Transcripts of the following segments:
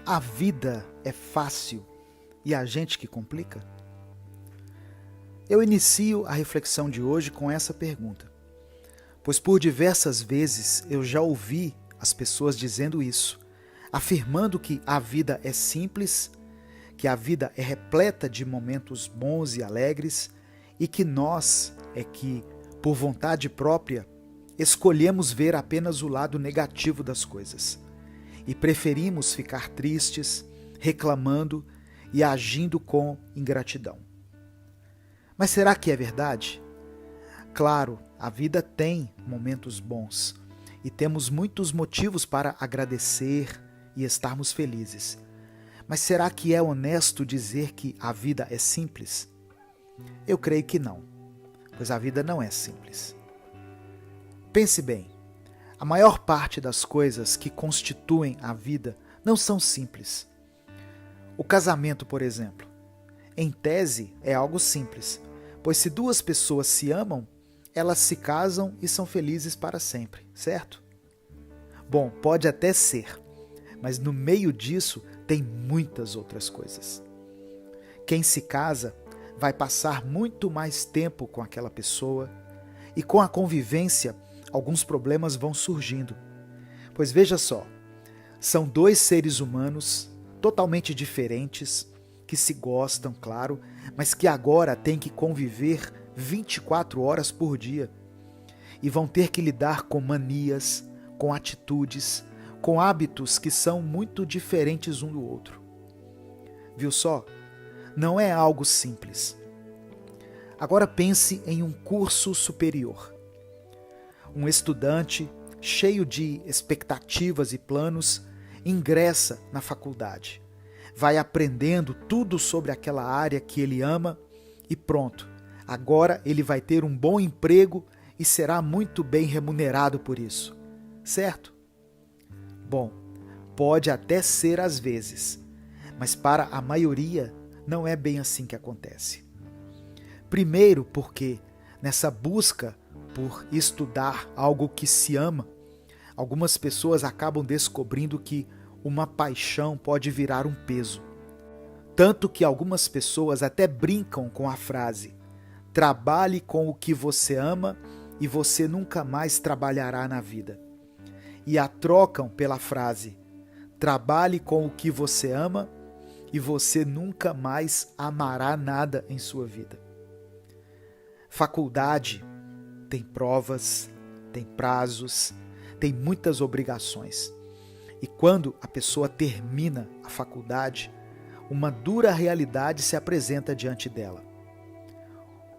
A vida é fácil e a gente que complica? Eu inicio a reflexão de hoje com essa pergunta, pois por diversas vezes eu já ouvi as pessoas dizendo isso, afirmando que a vida é simples, que a vida é repleta de momentos bons e alegres e que nós é que, por vontade própria, escolhemos ver apenas o lado negativo das coisas e preferimos ficar tristes, reclamando e agindo com ingratidão. Mas será que é verdade? Claro, a vida tem momentos bons e temos muitos motivos para agradecer e estarmos felizes. Mas será que é honesto dizer que a vida é simples? Eu creio que não, pois a vida não é simples. Pense bem, a maior parte das coisas que constituem a vida não são simples. O casamento, por exemplo, em tese é algo simples, pois se duas pessoas se amam, elas se casam e são felizes para sempre, certo? Bom, pode até ser, mas no meio disso tem muitas outras coisas. Quem se casa vai passar muito mais tempo com aquela pessoa e com a convivência alguns problemas vão surgindo. Pois veja só, são dois seres humanos totalmente diferentes, que se gostam, claro, mas que agora têm que conviver 24 horas por dia e vão ter que lidar com manias, com atitudes, com hábitos que são muito diferentes um do outro. Viu só? Não é algo simples. Agora pense em um curso superior. Um estudante, cheio de expectativas e planos, ingressa na faculdade. Vai aprendendo tudo sobre aquela área que ele ama e pronto. Agora ele vai ter um bom emprego e será muito bem remunerado por isso. Certo? Bom, pode até ser às vezes, mas para a maioria não é bem assim que acontece. Primeiro porque nessa busca por estudar algo que se ama, algumas pessoas acabam descobrindo que uma paixão pode virar um peso. Tanto que algumas pessoas até brincam com a frase: trabalhe com o que você ama e você nunca mais trabalhará na vida. E a trocam pela frase: trabalhe com o que você ama e você nunca mais amará nada em sua vida. Faculdade tem provas, tem prazos, tem muitas obrigações. E quando a pessoa termina a faculdade, uma dura realidade se apresenta diante dela.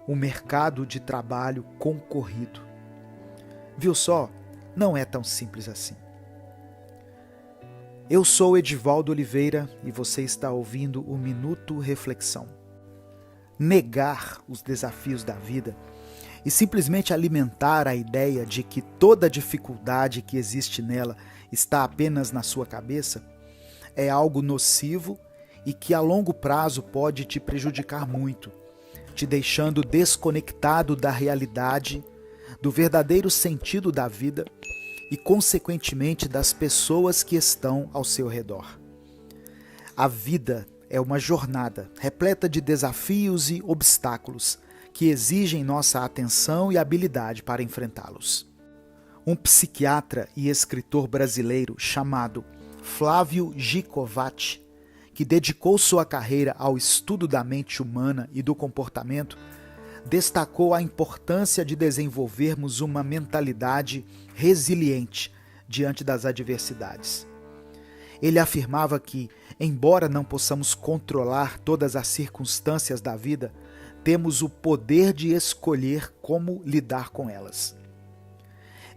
Um mercado de trabalho concorrido. Viu só? Não é tão simples assim. Eu sou Edivaldo Oliveira e você está ouvindo o Minuto Reflexão. Negar os desafios da vida e simplesmente alimentar a ideia de que toda dificuldade que existe nela está apenas na sua cabeça é algo nocivo e que a longo prazo pode te prejudicar muito, te deixando desconectado da realidade, do verdadeiro sentido da vida e, consequentemente, das pessoas que estão ao seu redor. A vida é uma jornada repleta de desafios e obstáculos que exigem nossa atenção e habilidade para enfrentá-los. Um psiquiatra e escritor brasileiro chamado Flávio Gicovati, que dedicou sua carreira ao estudo da mente humana e do comportamento, destacou a importância de desenvolvermos uma mentalidade resiliente diante das adversidades. Ele afirmava que, embora não possamos controlar todas as circunstâncias da vida, temos o poder de escolher como lidar com elas.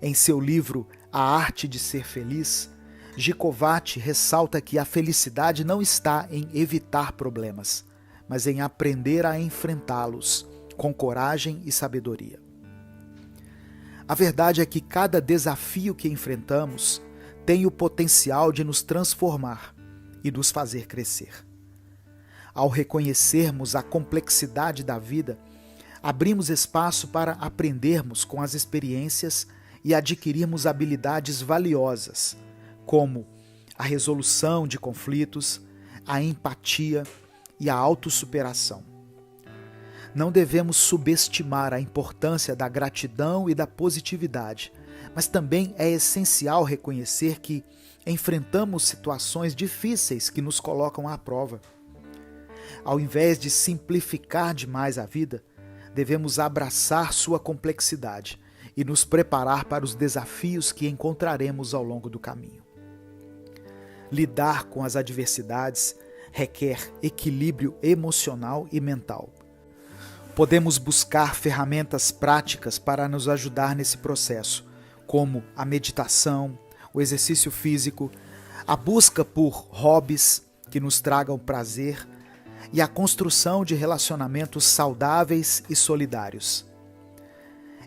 Em seu livro A Arte de Ser Feliz, Gicovati ressalta que a felicidade não está em evitar problemas, mas em aprender a enfrentá-los com coragem e sabedoria. A verdade é que cada desafio que enfrentamos tem o potencial de nos transformar e nos fazer crescer. Ao reconhecermos a complexidade da vida, abrimos espaço para aprendermos com as experiências e adquirirmos habilidades valiosas, como a resolução de conflitos, a empatia e a autossuperação. Não devemos subestimar a importância da gratidão e da positividade, mas também é essencial reconhecer que enfrentamos situações difíceis que nos colocam à prova. Ao invés de simplificar demais a vida, devemos abraçar sua complexidade e nos preparar para os desafios que encontraremos ao longo do caminho. Lidar com as adversidades requer equilíbrio emocional e mental. Podemos buscar ferramentas práticas para nos ajudar nesse processo, como a meditação, o exercício físico, a busca por hobbies que nos tragam prazer e a construção de relacionamentos saudáveis e solidários.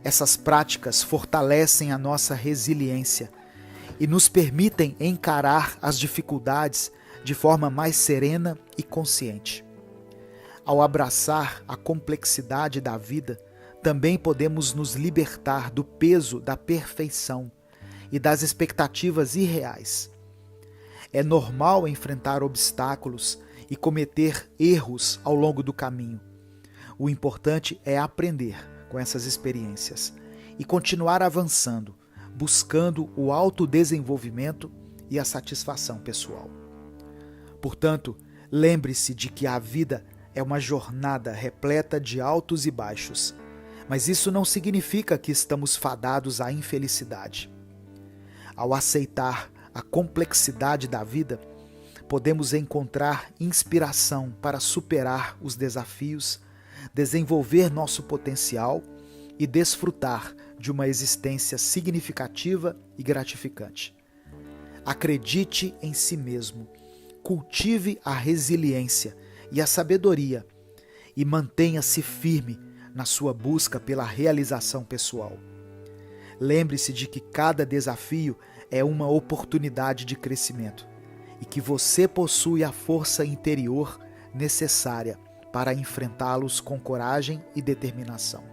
Essas práticas fortalecem a nossa resiliência e nos permitem encarar as dificuldades de forma mais serena e consciente. Ao abraçar a complexidade da vida, também podemos nos libertar do peso da perfeição e das expectativas irreais. É normal enfrentar obstáculos e cometer erros ao longo do caminho. O importante é aprender com essas experiências e continuar avançando, buscando o autodesenvolvimento e a satisfação pessoal. Portanto, lembre-se de que a vida é uma jornada repleta de altos e baixos, mas isso não significa que estamos fadados à infelicidade. Ao aceitar a complexidade da vida, podemos encontrar inspiração para superar os desafios, desenvolver nosso potencial e desfrutar de uma existência significativa e gratificante. Acredite em si mesmo, cultive a resiliência e a sabedoria e mantenha-se firme na sua busca pela realização pessoal. Lembre-se de que cada desafio é uma oportunidade de crescimento e que você possui a força interior necessária para enfrentá-los com coragem e determinação.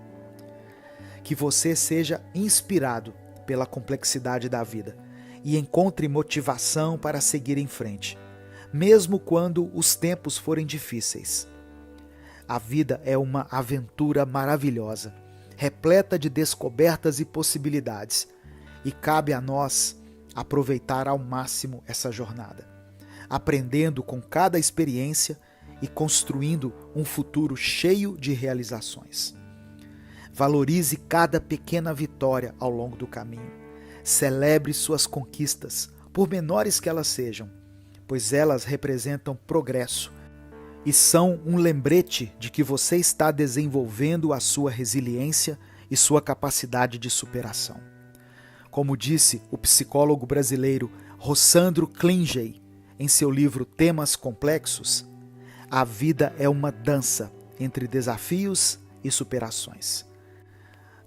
Que você seja inspirado pela complexidade da vida e encontre motivação para seguir em frente, mesmo quando os tempos forem difíceis. A vida é uma aventura maravilhosa, repleta de descobertas e possibilidades, e cabe a nós aproveitar ao máximo essa jornada, aprendendo com cada experiência e construindo um futuro cheio de realizações. Valorize cada pequena vitória ao longo do caminho. Celebre suas conquistas, por menores que elas sejam, pois elas representam progresso e são um lembrete de que você está desenvolvendo a sua resiliência e sua capacidade de superação. Como disse o psicólogo brasileiro Rossandro Klingey em seu livro Temas Complexos, a vida é uma dança entre desafios e superações.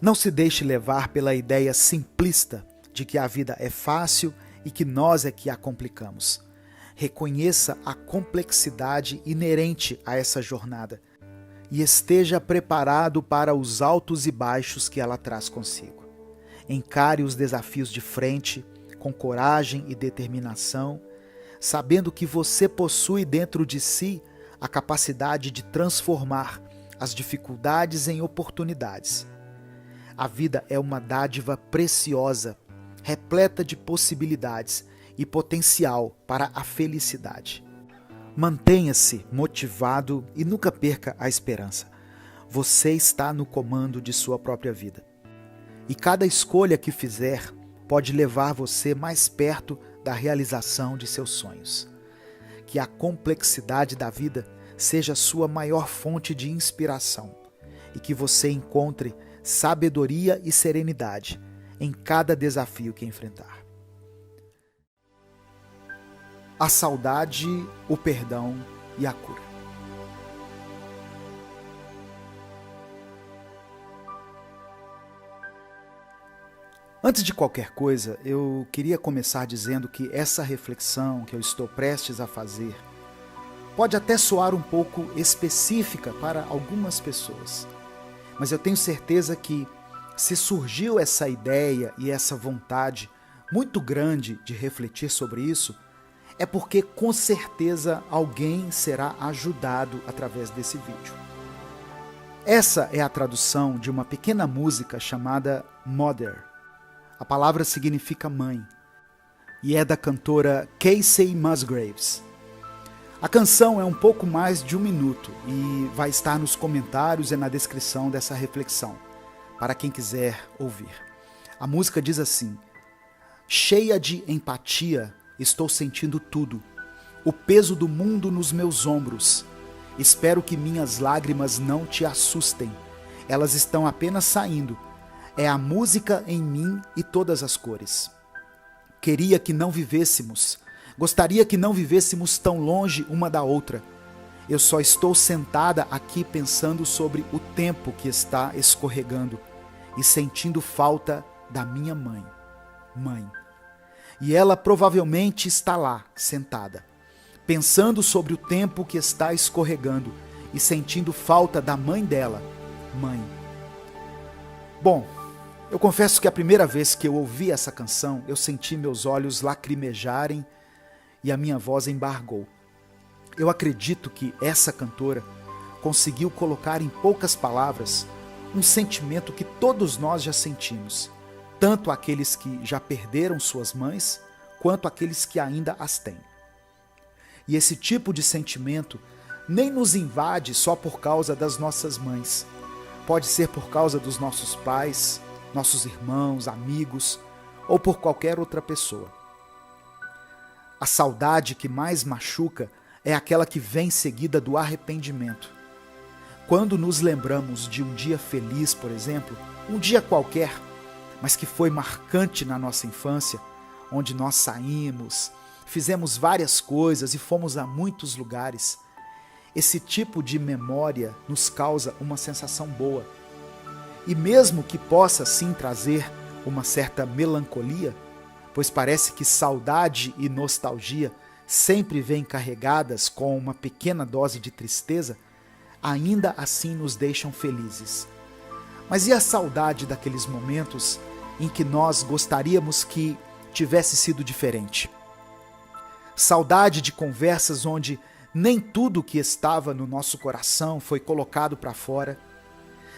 Não se deixe levar pela ideia simplista de que a vida é fácil e que nós é que a complicamos. Reconheça a complexidade inerente a essa jornada e esteja preparado para os altos e baixos que ela traz consigo. Encare os desafios de frente, com coragem e determinação, sabendo que você possui dentro de si a capacidade de transformar as dificuldades em oportunidades. A vida é uma dádiva preciosa, repleta de possibilidades e potencial para a felicidade. Mantenha-se motivado e nunca perca a esperança. Você está no comando de sua própria vida. E cada escolha que fizer pode levar você mais perto da realização de seus sonhos. Que a complexidade da vida seja sua maior fonte de inspiração e que você encontre sabedoria e serenidade em cada desafio que enfrentar. A saudade, o perdão e a cura. Antes de qualquer coisa, eu queria começar dizendo que essa reflexão que eu estou prestes a fazer pode até soar um pouco específica para algumas pessoas, mas eu tenho certeza que se surgiu essa ideia e essa vontade muito grande de refletir sobre isso, é porque com certeza alguém será ajudado através desse vídeo. Essa é a tradução de uma pequena música chamada Mother. A palavra significa mãe e é da cantora Kacey Musgraves. A canção é um pouco mais de 1 minuto e vai estar nos comentários e na descrição dessa reflexão, para quem quiser ouvir. A música diz assim: cheia de empatia, estou sentindo tudo, o peso do mundo nos meus ombros. Espero que minhas lágrimas não te assustem, elas estão apenas saindo. É a música em mim e todas as cores. Queria que não vivêssemos, gostaria que não vivêssemos tão longe uma da outra. Eu só estou sentada aqui pensando sobre o tempo que está escorregando e sentindo falta da minha mãe. E ela provavelmente está lá, sentada, pensando sobre o tempo que está escorregando e sentindo falta da mãe dela, mãe. Bom, eu confesso que a primeira vez que eu ouvi essa canção, eu senti meus olhos lacrimejarem e a minha voz embargou. Eu acredito que essa cantora conseguiu colocar em poucas palavras um sentimento que todos nós já sentimos, tanto aqueles que já perderam suas mães, quanto aqueles que ainda as têm. E esse tipo de sentimento nem nos invade só por causa das nossas mães. Pode ser por causa dos nossos pais, nossos irmãos, amigos ou por qualquer outra pessoa. A saudade que mais machuca é aquela que vem seguida do arrependimento. Quando nos lembramos de um dia feliz, por exemplo, um dia qualquer, mas que foi marcante na nossa infância, onde nós saímos, fizemos várias coisas e fomos a muitos lugares, esse tipo de memória nos causa uma sensação boa. E mesmo que possa sim trazer uma certa melancolia, pois parece que saudade e nostalgia sempre vêm carregadas com uma pequena dose de tristeza, ainda assim nos deixam felizes. Mas e a saudade daqueles momentos em que nós gostaríamos que tivesse sido diferente? Saudade de conversas onde nem tudo que estava no nosso coração foi colocado para fora,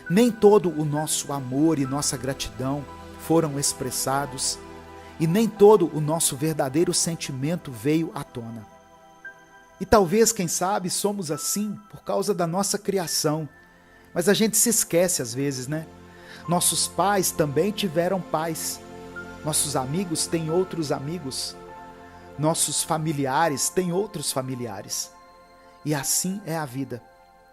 nem todo o nosso amor e nossa gratidão foram expressados, e nem todo o nosso verdadeiro sentimento veio à tona. E talvez, quem sabe, somos assim por causa da nossa criação, mas a gente se esquece às vezes, né? Nossos pais também tiveram pais, nossos amigos têm outros amigos, nossos familiares têm outros familiares. E assim é a vida.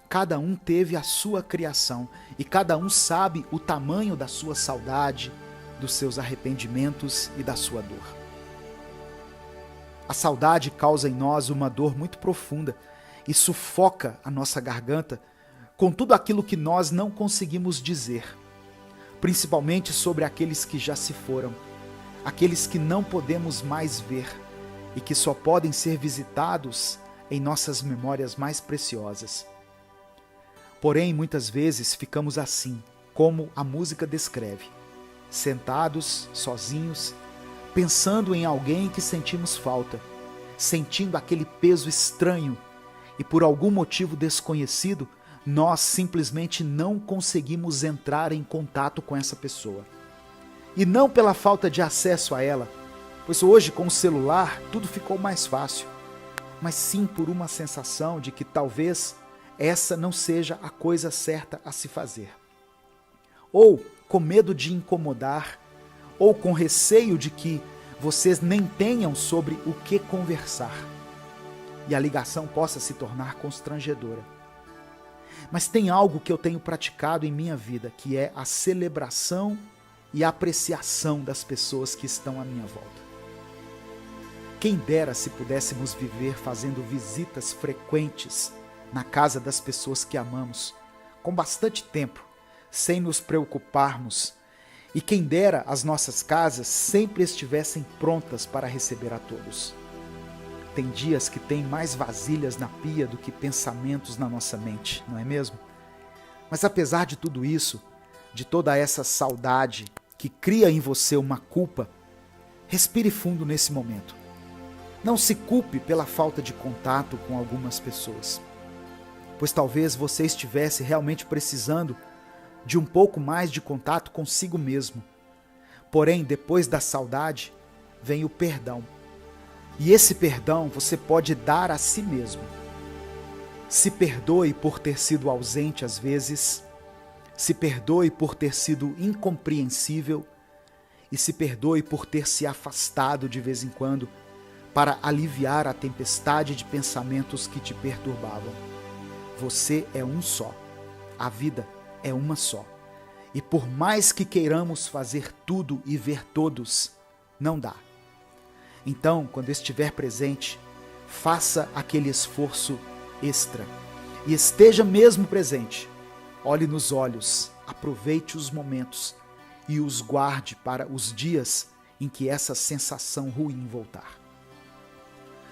Cada um teve a sua criação e cada um sabe o tamanho da sua saudade, dos seus arrependimentos e da sua dor. A saudade causa em nós uma dor muito profunda e sufoca a nossa garganta com tudo aquilo que nós não conseguimos dizer, principalmente sobre aqueles que já se foram, aqueles que não podemos mais ver e que só podem ser visitados em nossas memórias mais preciosas. Porém, muitas vezes ficamos assim, como a música descreve, sentados, sozinhos, pensando em alguém que sentimos falta, sentindo aquele peso estranho e por algum motivo desconhecido, nós simplesmente não conseguimos entrar em contato com essa pessoa. E não pela falta de acesso a ela, pois hoje com o celular tudo ficou mais fácil, mas sim por uma sensação de que talvez essa não seja a coisa certa a se fazer. Ou com medo de incomodar, ou com receio de que vocês nem tenham sobre o que conversar e a ligação possa se tornar constrangedora. Mas tem algo que eu tenho praticado em minha vida, que é a celebração e a apreciação das pessoas que estão à minha volta. Quem dera se pudéssemos viver fazendo visitas frequentes na casa das pessoas que amamos, com bastante tempo, sem nos preocuparmos, e quem dera as nossas casas sempre estivessem prontas para receber a todos. Tem dias que tem mais vasilhas na pia do que pensamentos na nossa mente, não é mesmo? Mas apesar de tudo isso, de toda essa saudade que cria em você uma culpa, respire fundo nesse momento. Não se culpe pela falta de contato com algumas pessoas, pois talvez você estivesse realmente precisando de um pouco mais de contato consigo mesmo. Porém, depois da saudade, vem o perdão. E esse perdão você pode dar a si mesmo. Se perdoe por ter sido ausente às vezes, se perdoe por ter sido incompreensível e se perdoe por ter se afastado de vez em quando para aliviar a tempestade de pensamentos que te perturbavam. Você é um só. A vida é uma só. E por mais que queiramos fazer tudo e ver todos, não dá. Então, quando estiver presente, faça aquele esforço extra. E esteja mesmo presente. Olhe nos olhos, aproveite os momentos e os guarde para os dias em que essa sensação ruim voltar.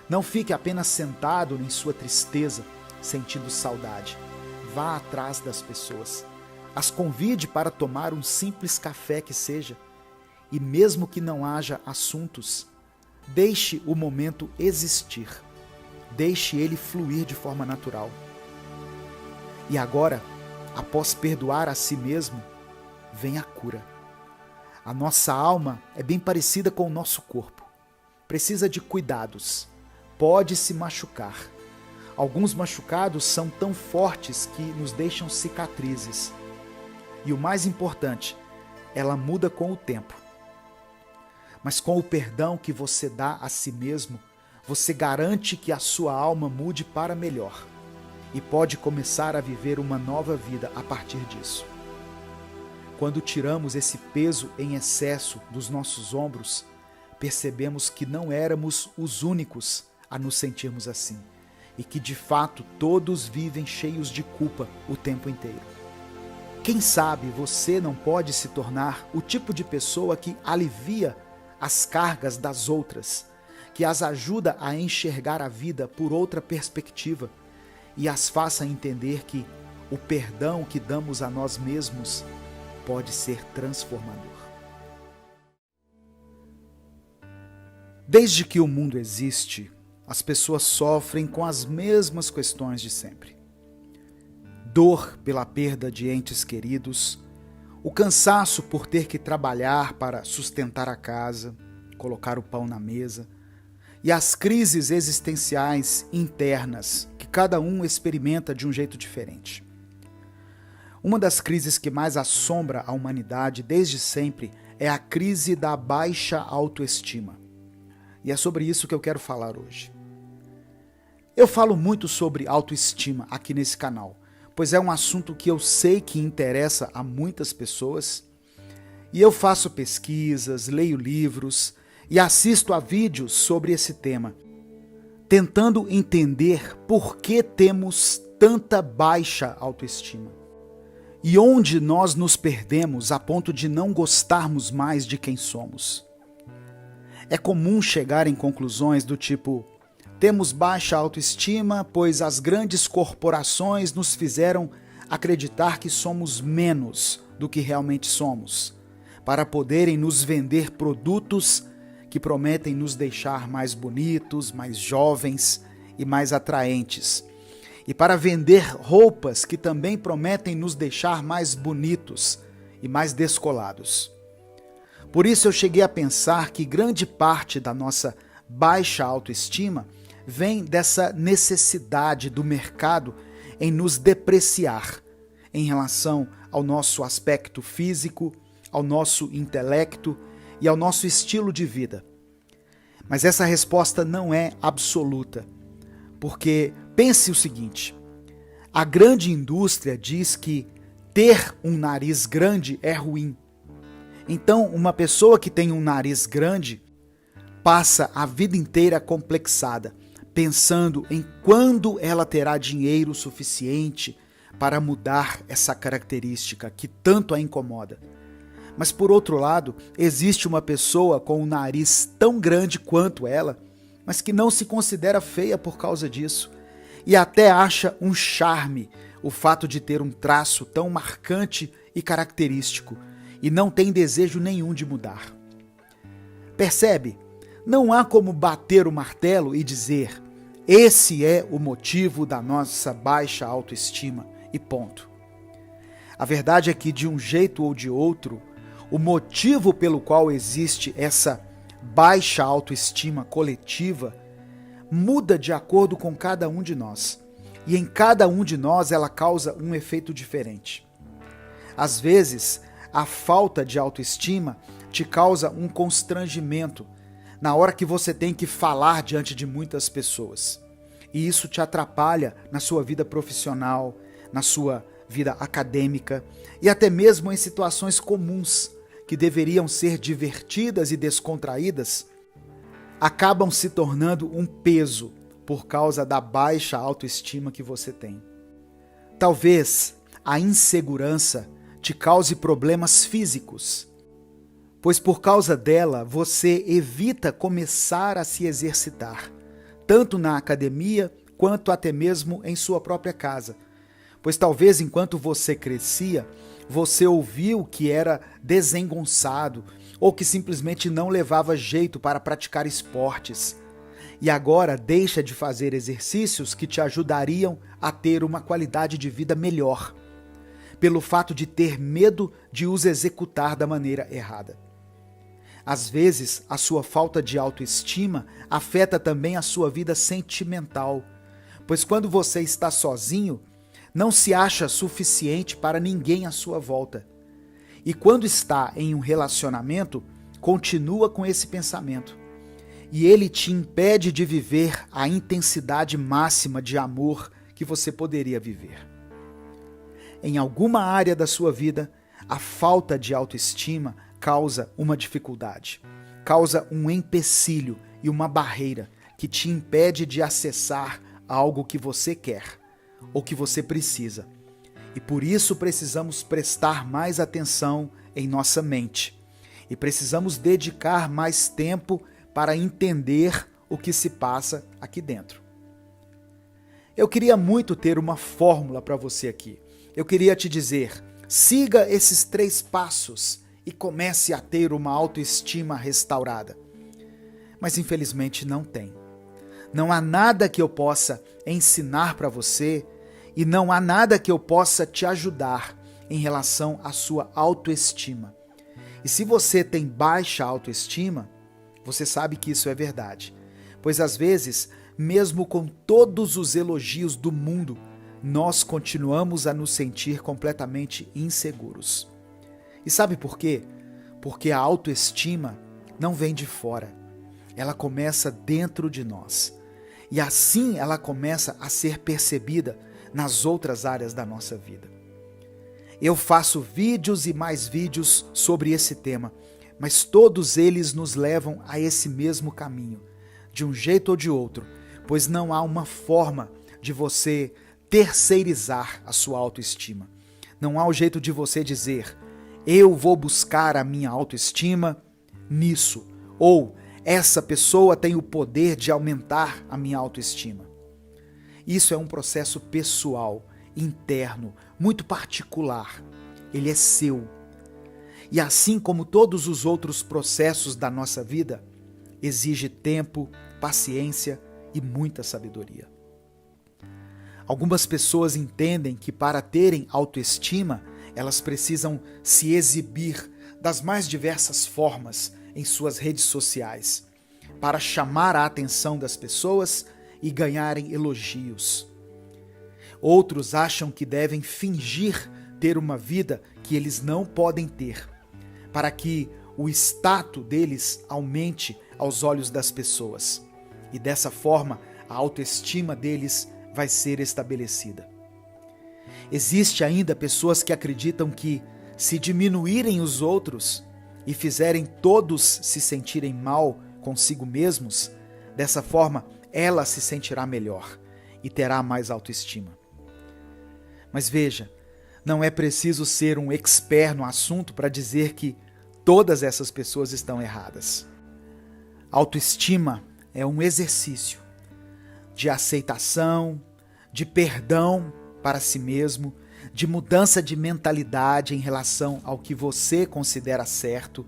Não fique apenas sentado em sua tristeza, sentindo saudade. Vá atrás das pessoas. As convide para tomar um simples café que seja. E mesmo que não haja assuntos, deixe o momento existir. Deixe ele fluir de forma natural. E agora, após perdoar a si mesmo, vem a cura. A nossa alma é bem parecida com o nosso corpo. Precisa de cuidados. Pode se machucar. Alguns machucados são tão fortes que nos deixam cicatrizes. E o mais importante, ela muda com o tempo. Mas com o perdão que você dá a si mesmo, você garante que a sua alma mude para melhor e pode começar a viver uma nova vida a partir disso. Quando tiramos esse peso em excesso dos nossos ombros, percebemos que não éramos os únicos a nos sentirmos assim e que de fato todos vivem cheios de culpa o tempo inteiro. Quem sabe você não pode se tornar o tipo de pessoa que alivia as cargas das outras, que as ajuda a enxergar a vida por outra perspectiva e as faça entender que o perdão que damos a nós mesmos pode ser transformador. Desde que o mundo existe, as pessoas sofrem com as mesmas questões de sempre. Dor pela perda de entes queridos, o cansaço por ter que trabalhar para sustentar a casa, colocar o pão na mesa, e as crises existenciais internas que cada um experimenta de um jeito diferente. Uma das crises que mais assombra a humanidade desde sempre é a crise da baixa autoestima. E é sobre isso que eu quero falar hoje. Eu falo muito sobre autoestima aqui nesse canal, pois é um assunto que eu sei que interessa a muitas pessoas, e eu faço pesquisas, leio livros e assisto a vídeos sobre esse tema, tentando entender por que temos tanta baixa autoestima e onde nós nos perdemos a ponto de não gostarmos mais de quem somos. É comum chegar em conclusões do tipo: temos baixa autoestima, pois as grandes corporações nos fizeram acreditar que somos menos do que realmente somos, para poderem nos vender produtos que prometem nos deixar mais bonitos, mais jovens e mais atraentes. E para vender roupas que também prometem nos deixar mais bonitos e mais descolados. Por isso eu cheguei a pensar que grande parte da nossa baixa autoestima vem dessa necessidade do mercado em nos depreciar em relação ao nosso aspecto físico, ao nosso intelecto e ao nosso estilo de vida. Mas essa resposta não é absoluta, porque pense o seguinte: a grande indústria diz que ter um nariz grande é ruim. Então, uma pessoa que tem um nariz grande passa a vida inteira complexada, pensando em quando ela terá dinheiro suficiente para mudar essa característica que tanto a incomoda. Mas por outro lado, existe uma pessoa com um nariz tão grande quanto ela, mas que não se considera feia por causa disso, e até acha um charme o fato de ter um traço tão marcante e característico, e não tem desejo nenhum de mudar. Percebe? Não há como bater o martelo e dizer: esse é o motivo da nossa baixa autoestima e ponto. A verdade é que, de um jeito ou de outro, o motivo pelo qual existe essa baixa autoestima coletiva muda de acordo com cada um de nós. E em cada um de nós ela causa um efeito diferente. Às vezes, a falta de autoestima te causa um constrangimento na hora que você tem que falar diante de muitas pessoas. E isso te atrapalha na sua vida profissional, na sua vida acadêmica e até mesmo em situações comuns que deveriam ser divertidas e descontraídas, acabam se tornando um peso por causa da baixa autoestima que você tem. Talvez a insegurança te cause problemas físicos, pois por causa dela você evita começar a se exercitar, tanto na academia quanto até mesmo em sua própria casa. Pois talvez enquanto você crescia, você ouviu que era desengonçado ou que simplesmente não levava jeito para praticar esportes. E agora deixa de fazer exercícios que te ajudariam a ter uma qualidade de vida melhor, pelo fato de ter medo de os executar da maneira errada. Às vezes, a sua falta de autoestima afeta também a sua vida sentimental, pois quando você está sozinho, não se acha suficiente para ninguém à sua volta. E quando está em um relacionamento, continua com esse pensamento. E ele te impede de viver a intensidade máxima de amor que você poderia viver. Em alguma área da sua vida, a falta de autoestima causa uma dificuldade, causa um empecilho e uma barreira que te impede de acessar algo que você quer ou que você precisa. E por isso precisamos prestar mais atenção em nossa mente. E precisamos dedicar mais tempo para entender o que se passa aqui dentro. Eu queria muito ter uma fórmula para você aqui. Eu queria te dizer: siga esses 3 passos e comece a ter uma autoestima restaurada. Mas infelizmente não tem. Não há nada que eu possa ensinar para você e não há nada que eu possa te ajudar em relação à sua autoestima. E se você tem baixa autoestima, você sabe que isso é verdade. Pois às vezes, mesmo com todos os elogios do mundo, nós continuamos a nos sentir completamente inseguros. E sabe por quê? Porque a autoestima não vem de fora. Ela começa dentro de nós. E assim ela começa a ser percebida nas outras áreas da nossa vida. Eu faço vídeos e mais vídeos sobre esse tema, mas todos eles nos levam a esse mesmo caminho, de um jeito ou de outro, pois não há uma forma de você terceirizar a sua autoestima. Não há o jeito de você dizer: eu vou buscar a minha autoestima nisso, ou essa pessoa tem o poder de aumentar a minha autoestima. Isso é um processo pessoal, interno, muito particular. Ele é seu. E assim como todos os outros processos da nossa vida, exige tempo, paciência e muita sabedoria. Algumas pessoas entendem que para terem autoestima, elas precisam se exibir das mais diversas formas em suas redes sociais, para chamar a atenção das pessoas e ganharem elogios. Outros acham que devem fingir ter uma vida que eles não podem ter, para que o status deles aumente aos olhos das pessoas. E dessa forma, a autoestima deles vai ser estabelecida. Existe ainda pessoas que acreditam que, se diminuírem os outros e fizerem todos se sentirem mal consigo mesmos, dessa forma ela se sentirá melhor e terá mais autoestima. Mas veja, não é preciso ser um expert no assunto para dizer que todas essas pessoas estão erradas. Autoestima é um exercício de aceitação, de perdão para si mesmo, de mudança de mentalidade em relação ao que você considera certo,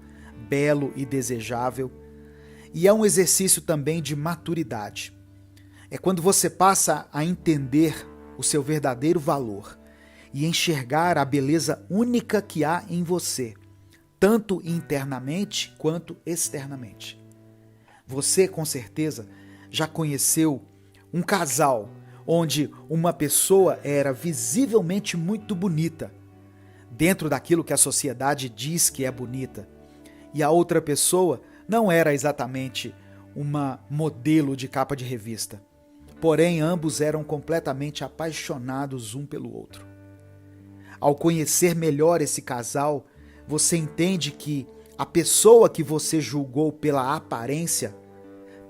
belo e desejável. E é um exercício também de maturidade. É quando você passa a entender o seu verdadeiro valor e enxergar a beleza única que há em você, tanto internamente quanto externamente. Você, com certeza, já conheceu um casal onde uma pessoa era visivelmente muito bonita, dentro daquilo que a sociedade diz que é bonita, e a outra pessoa não era exatamente uma modelo de capa de revista. Porém, ambos eram completamente apaixonados um pelo outro. Ao conhecer melhor esse casal, você entende que a pessoa que você julgou pela aparência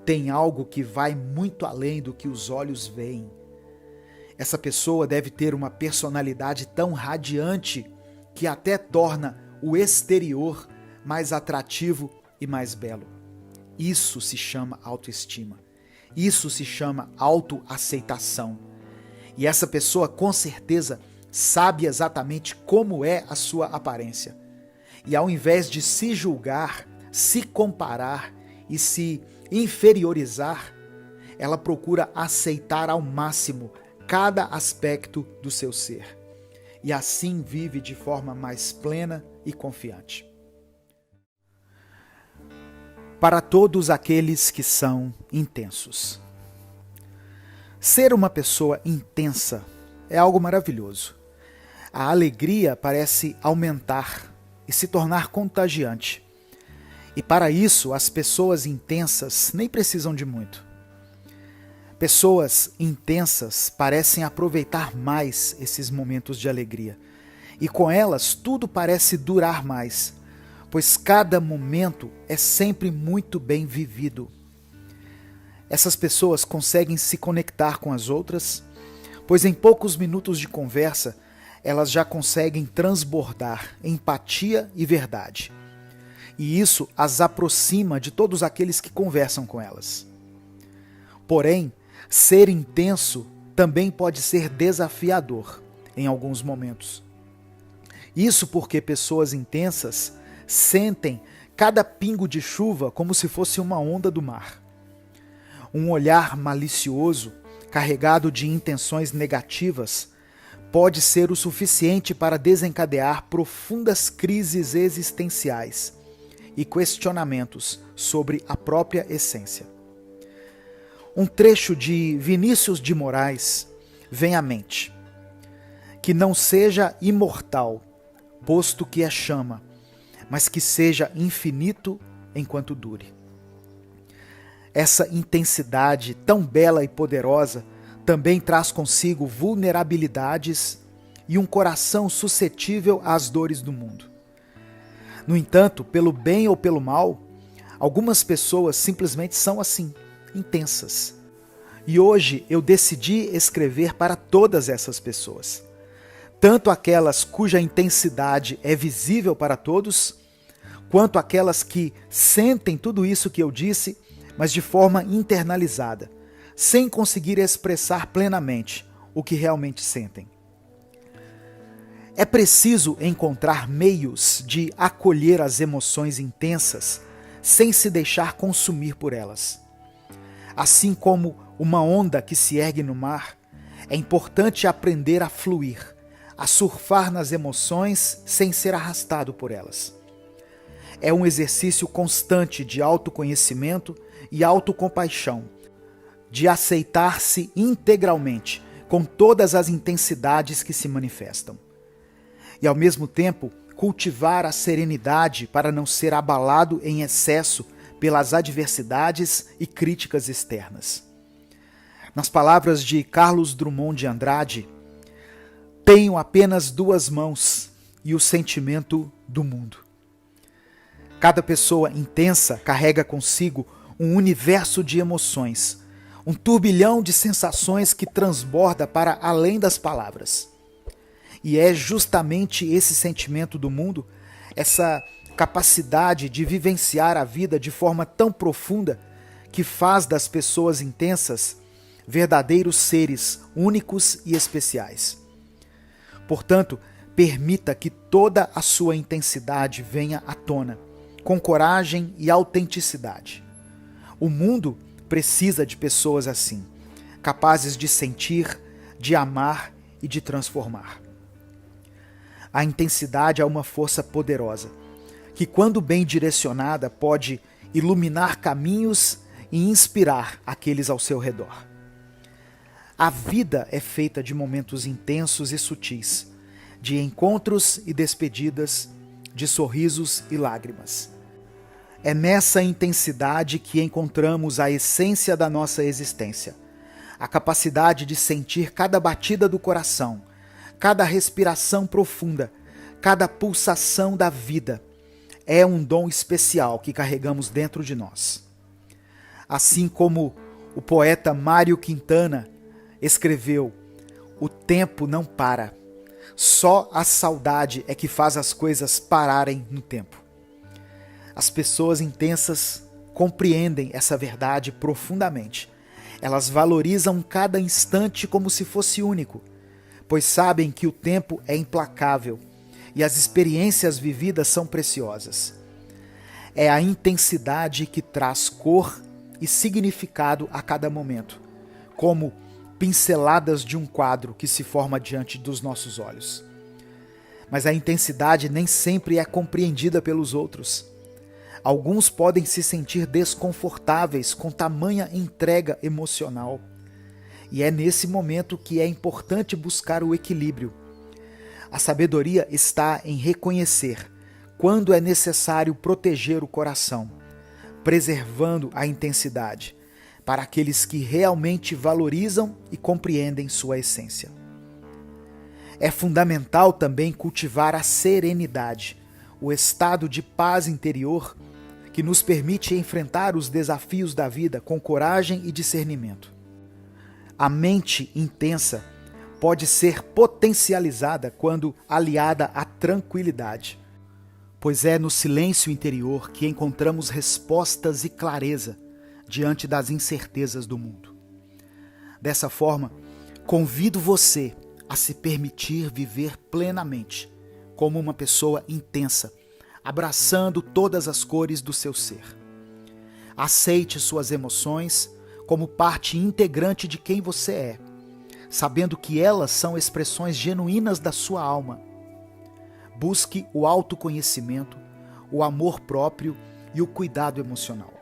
tem algo que vai muito além do que os olhos veem. Essa pessoa deve ter uma personalidade tão radiante que até torna o exterior mais atrativo e mais belo. Isso se chama autoestima. Isso se chama autoaceitação. E essa pessoa com certeza sabe exatamente como é a sua aparência. E ao invés de se julgar, se comparar e se inferiorizar, ela procura aceitar ao máximo cada aspecto do seu ser. E assim vive de forma mais plena e confiante. Para todos aqueles que são intensos. Ser uma pessoa intensa é algo maravilhoso. A alegria parece aumentar e se tornar contagiante. E para isso, as pessoas intensas nem precisam de muito. Pessoas intensas parecem aproveitar mais esses momentos de alegria. E com elas, tudo parece durar mais, pois cada momento é sempre muito bem vivido. Essas pessoas conseguem se conectar com as outras, pois em poucos minutos de conversa, elas já conseguem transbordar empatia e verdade. E isso as aproxima de todos aqueles que conversam com elas. Porém, ser intenso também pode ser desafiador em alguns momentos. Isso porque pessoas intensas sentem cada pingo de chuva como se fosse uma onda do mar. Um olhar malicioso, carregado de intenções negativas, pode ser o suficiente para desencadear profundas crises existenciais e questionamentos sobre a própria essência. Um trecho de Vinícius de Moraes vem à mente. Que não seja imortal, posto que é chama, mas que seja infinito enquanto dure. Essa intensidade tão bela e poderosa também traz consigo vulnerabilidades e um coração suscetível às dores do mundo. No entanto, pelo bem ou pelo mal, algumas pessoas simplesmente são assim, intensas. E hoje eu decidi escrever para todas essas pessoas. Tanto aquelas cuja intensidade é visível para todos, quanto aquelas que sentem tudo isso que eu disse, mas de forma internalizada, sem conseguir expressar plenamente o que realmente sentem. É preciso encontrar meios de acolher as emoções intensas sem se deixar consumir por elas. Assim como uma onda que se ergue no mar, é importante aprender a fluir, a surfar nas emoções sem ser arrastado por elas. É um exercício constante de autoconhecimento e autocompaixão, de aceitar-se integralmente, com todas as intensidades que se manifestam. E ao mesmo tempo, cultivar a serenidade para não ser abalado em excesso pelas adversidades e críticas externas. Nas palavras de Carlos Drummond de Andrade, tenho apenas 2 mãos e o sentimento do mundo. Cada pessoa intensa carrega consigo um universo de emoções, um turbilhão de sensações que transborda para além das palavras. E é justamente esse sentimento do mundo, essa capacidade de vivenciar a vida de forma tão profunda, que faz das pessoas intensas verdadeiros seres únicos e especiais. Portanto, permita que toda a sua intensidade venha à tona, com coragem e autenticidade. O mundo precisa de pessoas assim, capazes de sentir, de amar e de transformar. A intensidade é uma força poderosa, que, quando bem direcionada, pode iluminar caminhos e inspirar aqueles ao seu redor. A vida é feita de momentos intensos e sutis, de encontros e despedidas, de sorrisos e lágrimas. É nessa intensidade que encontramos a essência da nossa existência, a capacidade de sentir cada batida do coração, cada respiração profunda, cada pulsação da vida. É um dom especial que carregamos dentro de nós. Assim como o poeta Mário Quintana escreveu: "O tempo não para. Só a saudade é que faz as coisas pararem no tempo." As pessoas intensas compreendem essa verdade profundamente. Elas valorizam cada instante como se fosse único, pois sabem que o tempo é implacável e as experiências vividas são preciosas. É a intensidade que traz cor e significado a cada momento, como pinceladas de um quadro que se forma diante dos nossos olhos. Mas a intensidade nem sempre é compreendida pelos outros. Alguns podem se sentir desconfortáveis com tamanha entrega emocional. E é nesse momento que é importante buscar o equilíbrio. A sabedoria está em reconhecer quando é necessário proteger o coração, preservando a intensidade, para aqueles que realmente valorizam e compreendem sua essência. É fundamental também cultivar a serenidade, o estado de paz interior que nos permite enfrentar os desafios da vida com coragem e discernimento. A mente intensa pode ser potencializada quando aliada à tranquilidade, pois é no silêncio interior que encontramos respostas e clareza diante das incertezas do mundo. Dessa forma, convido você a se permitir viver plenamente, como uma pessoa intensa, abraçando todas as cores do seu ser. Aceite suas emoções como parte integrante de quem você é, sabendo que elas são expressões genuínas da sua alma. Busque o autoconhecimento, o amor próprio e o cuidado emocional,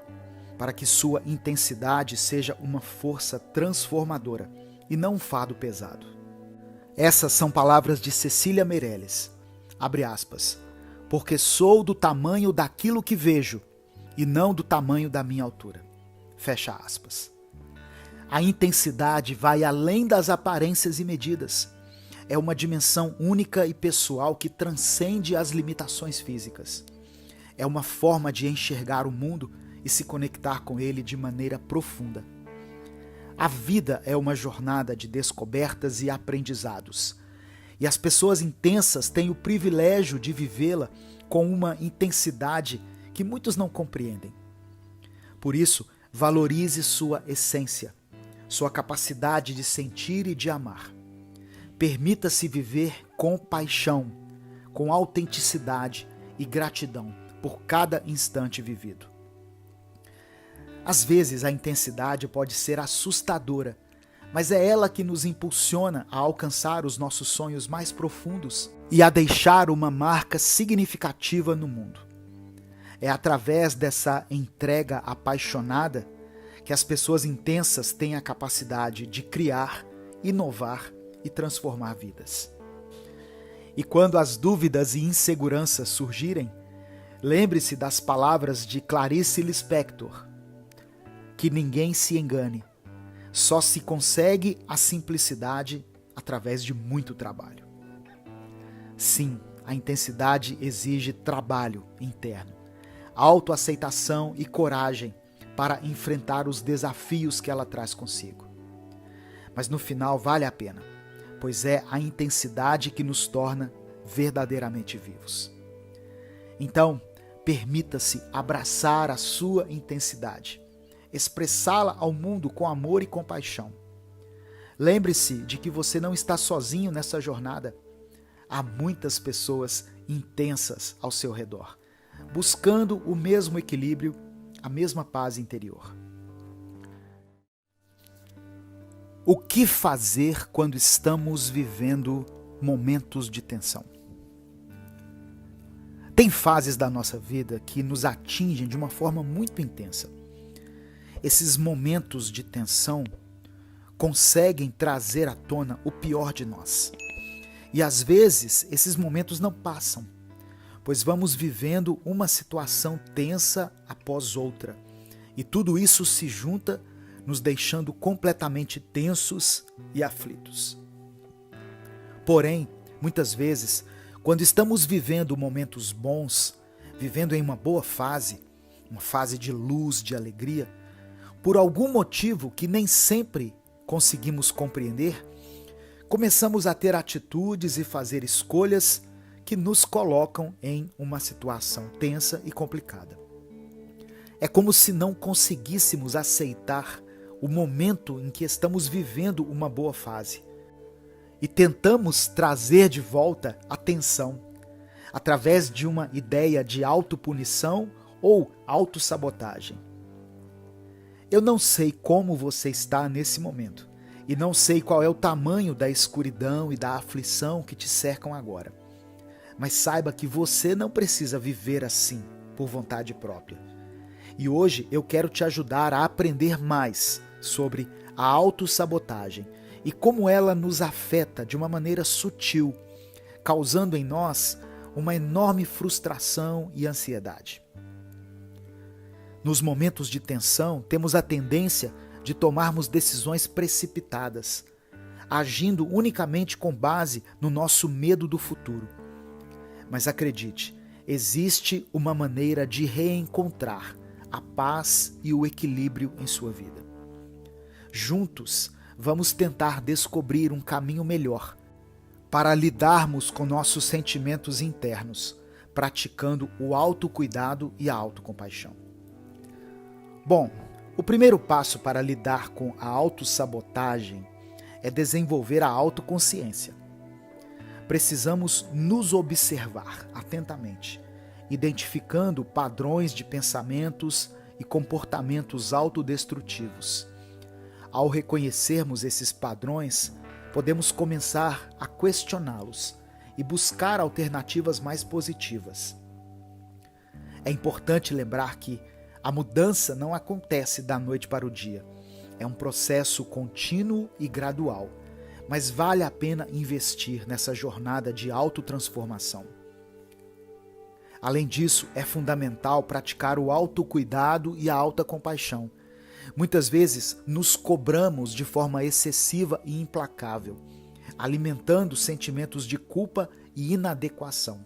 para que sua intensidade seja uma força transformadora e não um fardo pesado. Essas são palavras de Cecília Meirelles. Abre aspas. Porque sou do tamanho daquilo que vejo e não do tamanho da minha altura. Fecha aspas. A intensidade vai além das aparências e medidas. É uma dimensão única e pessoal que transcende as limitações físicas. É uma forma de enxergar o mundo e se conectar com ele de maneira profunda. A vida é uma jornada de descobertas e aprendizados. E as pessoas intensas têm o privilégio de vivê-la com uma intensidade que muitos não compreendem. Por isso, valorize sua essência, sua capacidade de sentir e de amar. Permita-se viver com paixão, com autenticidade e gratidão por cada instante vivido. Às vezes a intensidade pode ser assustadora, mas é ela que nos impulsiona a alcançar os nossos sonhos mais profundos e a deixar uma marca significativa no mundo. É através dessa entrega apaixonada que as pessoas intensas têm a capacidade de criar, inovar e transformar vidas. E quando as dúvidas e inseguranças surgirem, lembre-se das palavras de Clarice Lispector: que ninguém se engane. Só se consegue a simplicidade através de muito trabalho. Sim, a intensidade exige trabalho interno, autoaceitação e coragem para enfrentar os desafios que ela traz consigo. Mas no final vale a pena, pois é a intensidade que nos torna verdadeiramente vivos. Então, permita-se abraçar a sua intensidade, expressá-la ao mundo com amor e compaixão. Lembre-se de que você não está sozinho nessa jornada. Há muitas pessoas intensas ao seu redor, buscando o mesmo equilíbrio, a mesma paz interior. O que fazer quando estamos vivendo momentos de tensão? Tem fases da nossa vida que nos atingem de uma forma muito intensa. Esses momentos de tensão conseguem trazer à tona o pior de nós. E às vezes esses momentos não passam, pois vamos vivendo uma situação tensa após outra. E tudo isso se junta, nos deixando completamente tensos e aflitos. Porém, muitas vezes, quando estamos vivendo momentos bons, vivendo em uma boa fase, uma fase de luz, de alegria, por algum motivo que nem sempre conseguimos compreender, começamos a ter atitudes e fazer escolhas que nos colocam em uma situação tensa e complicada. É como se não conseguíssemos aceitar o momento em que estamos vivendo uma boa fase e tentamos trazer de volta a tensão através de uma ideia de autopunição ou autossabotagem. Eu não sei como você está nesse momento e não sei qual é o tamanho da escuridão e da aflição que te cercam agora. Mas saiba que você não precisa viver assim por vontade própria. E hoje eu quero te ajudar a aprender mais sobre a autossabotagem e como ela nos afeta de uma maneira sutil, causando em nós uma enorme frustração e ansiedade. Nos momentos de tensão, temos a tendência de tomarmos decisões precipitadas, agindo unicamente com base no nosso medo do futuro. Mas acredite, existe uma maneira de reencontrar a paz e o equilíbrio em sua vida. Juntos, vamos tentar descobrir um caminho melhor para lidarmos com nossos sentimentos internos, praticando o autocuidado e a autocompaixão. Bom, o primeiro passo para lidar com a autossabotagem é desenvolver a autoconsciência. Precisamos nos observar atentamente, identificando padrões de pensamentos e comportamentos autodestrutivos. Ao reconhecermos esses padrões, podemos começar a questioná-los e buscar alternativas mais positivas. É importante lembrar que a mudança não acontece da noite para o dia. É um processo contínuo e gradual, mas vale a pena investir nessa jornada de autotransformação. Além disso, é fundamental praticar o autocuidado e a autocompaixão. Muitas vezes nos cobramos de forma excessiva e implacável, alimentando sentimentos de culpa e inadequação.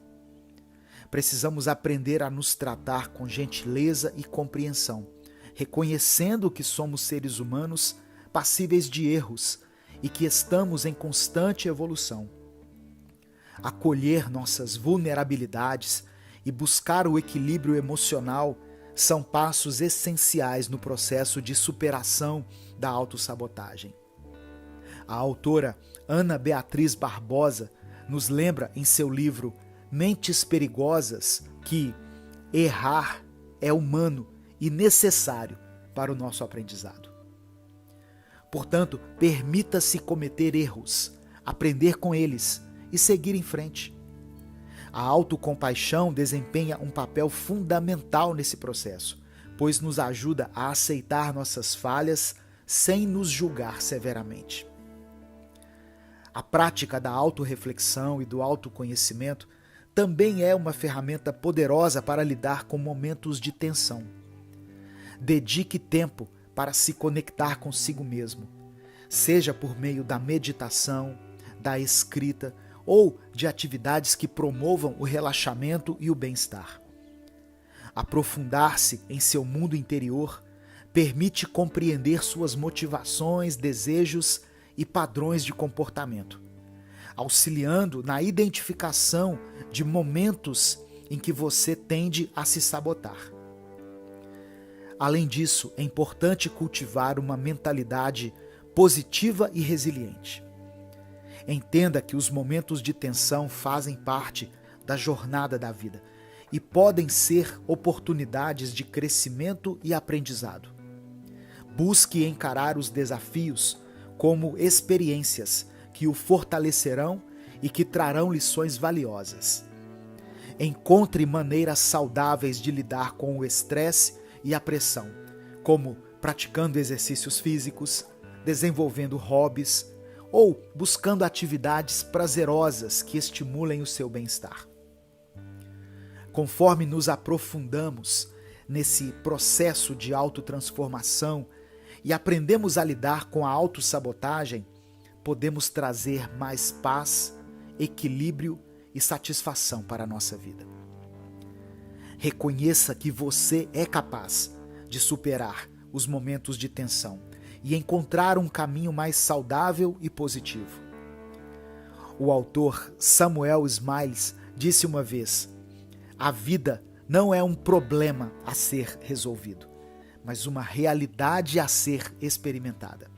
Precisamos aprender a nos tratar com gentileza e compreensão, reconhecendo que somos seres humanos passíveis de erros e que estamos em constante evolução. Acolher nossas vulnerabilidades e buscar o equilíbrio emocional são passos essenciais no processo de superação da autossabotagem. A autora Ana Beatriz Barbosa nos lembra em seu livro Mentes Perigosas que errar é humano e necessário para o nosso aprendizado. Portanto, permita-se cometer erros, aprender com eles e seguir em frente. A autocompaixão desempenha um papel fundamental nesse processo, pois nos ajuda a aceitar nossas falhas sem nos julgar severamente. A prática da autorreflexão e do autoconhecimento também é uma ferramenta poderosa para lidar com momentos de tensão. Dedique tempo para se conectar consigo mesmo, seja por meio da meditação, da escrita ou de atividades que promovam o relaxamento e o bem-estar. Aprofundar-se em seu mundo interior permite compreender suas motivações, desejos e padrões de comportamento, auxiliando na identificação de momentos em que você tende a se sabotar. Além disso, é importante cultivar uma mentalidade positiva e resiliente. Entenda que os momentos de tensão fazem parte da jornada da vida e podem ser oportunidades de crescimento e aprendizado. Busque encarar os desafios como experiências que o fortalecerão e que trarão lições valiosas. Encontre maneiras saudáveis de lidar com o estresse e a pressão, como praticando exercícios físicos, desenvolvendo hobbies ou buscando atividades prazerosas que estimulem o seu bem-estar. Conforme nos aprofundamos nesse processo de autotransformação e aprendemos a lidar com a autossabotagem, podemos trazer mais paz, equilíbrio e satisfação para a nossa vida. Reconheça que você é capaz de superar os momentos de tensão e encontrar um caminho mais saudável e positivo. O autor Samuel Smiles disse uma vez: a vida não é um problema a ser resolvido, mas uma realidade a ser experimentada.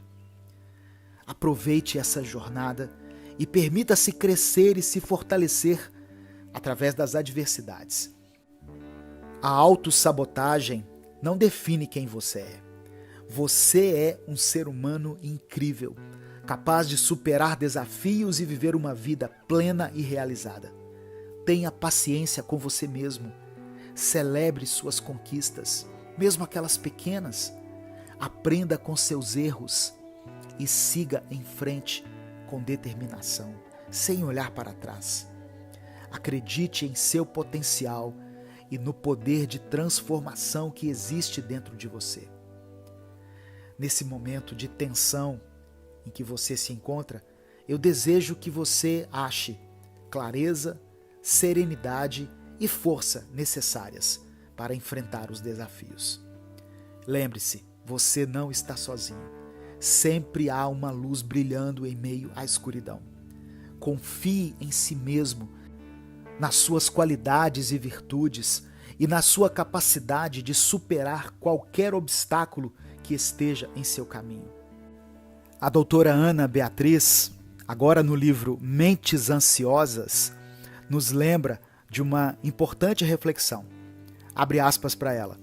Aproveite essa jornada e permita-se crescer e se fortalecer através das adversidades. A autossabotagem não define quem você é. Você é um ser humano incrível, capaz de superar desafios e viver uma vida plena e realizada. Tenha paciência com você mesmo. Celebre suas conquistas, mesmo aquelas pequenas. Aprenda com seus erros e siga em frente com determinação, sem olhar para trás. Acredite em seu potencial e no poder de transformação que existe dentro de você. Nesse momento de tensão em que você se encontra, eu desejo que você ache clareza, serenidade e força necessárias para enfrentar os desafios. Lembre-se, você não está sozinho. Sempre há uma luz brilhando em meio à escuridão. Confie em si mesmo, nas suas qualidades e virtudes e na sua capacidade de superar qualquer obstáculo que esteja em seu caminho. A doutora Ana Beatriz, agora no livro Mentes Ansiosas, nos lembra de uma importante reflexão. Abre aspas para ela.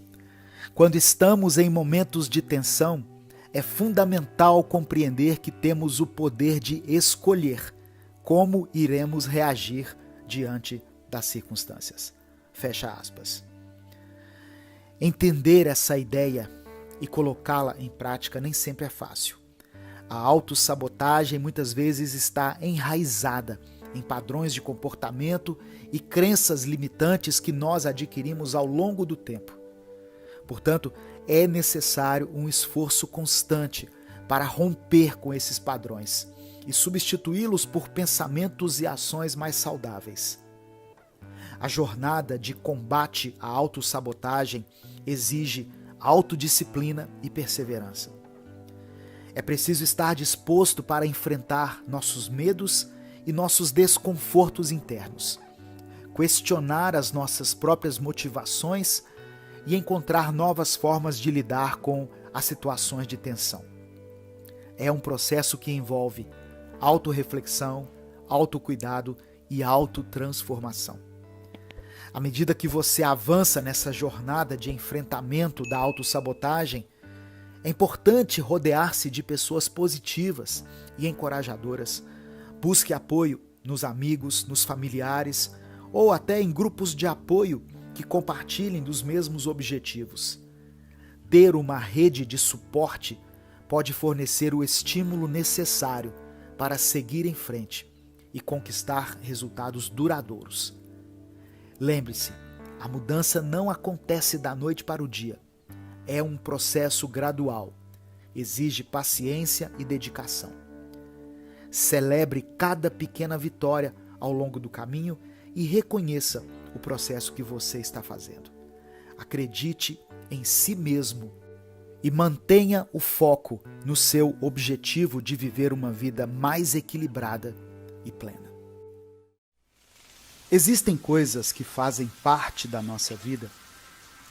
Quando estamos em momentos de tensão, é fundamental compreender que temos o poder de escolher como iremos reagir diante das circunstâncias. Fecha aspas. Entender essa ideia e colocá-la em prática nem sempre é fácil. A autossabotagem muitas vezes está enraizada em padrões de comportamento e crenças limitantes que nós adquirimos ao longo do tempo. Portanto, é necessário um esforço constante para romper com esses padrões e substituí-los por pensamentos e ações mais saudáveis. A jornada de combate à autossabotagem exige autodisciplina e perseverança. É preciso estar disposto para enfrentar nossos medos e nossos desconfortos internos, questionar as nossas próprias motivações e encontrar novas formas de lidar com as situações de tensão. É um processo que envolve autorreflexão, autocuidado e autotransformação. À medida que você avança nessa jornada de enfrentamento da autossabotagem, é importante rodear-se de pessoas positivas e encorajadoras. Busque apoio nos amigos, nos familiares ou até em grupos de apoio que compartilhem dos mesmos objetivos. Ter uma rede de suporte pode fornecer o estímulo necessário para seguir em frente e conquistar resultados duradouros. Lembre-se, a mudança não acontece da noite para o dia. É um processo gradual. Exige paciência e dedicação. Celebre cada pequena vitória ao longo do caminho e reconheça o processo que você está fazendo. Acredite em si mesmo e mantenha o foco no seu objetivo de viver uma vida mais equilibrada e plena. Existem coisas que fazem parte da nossa vida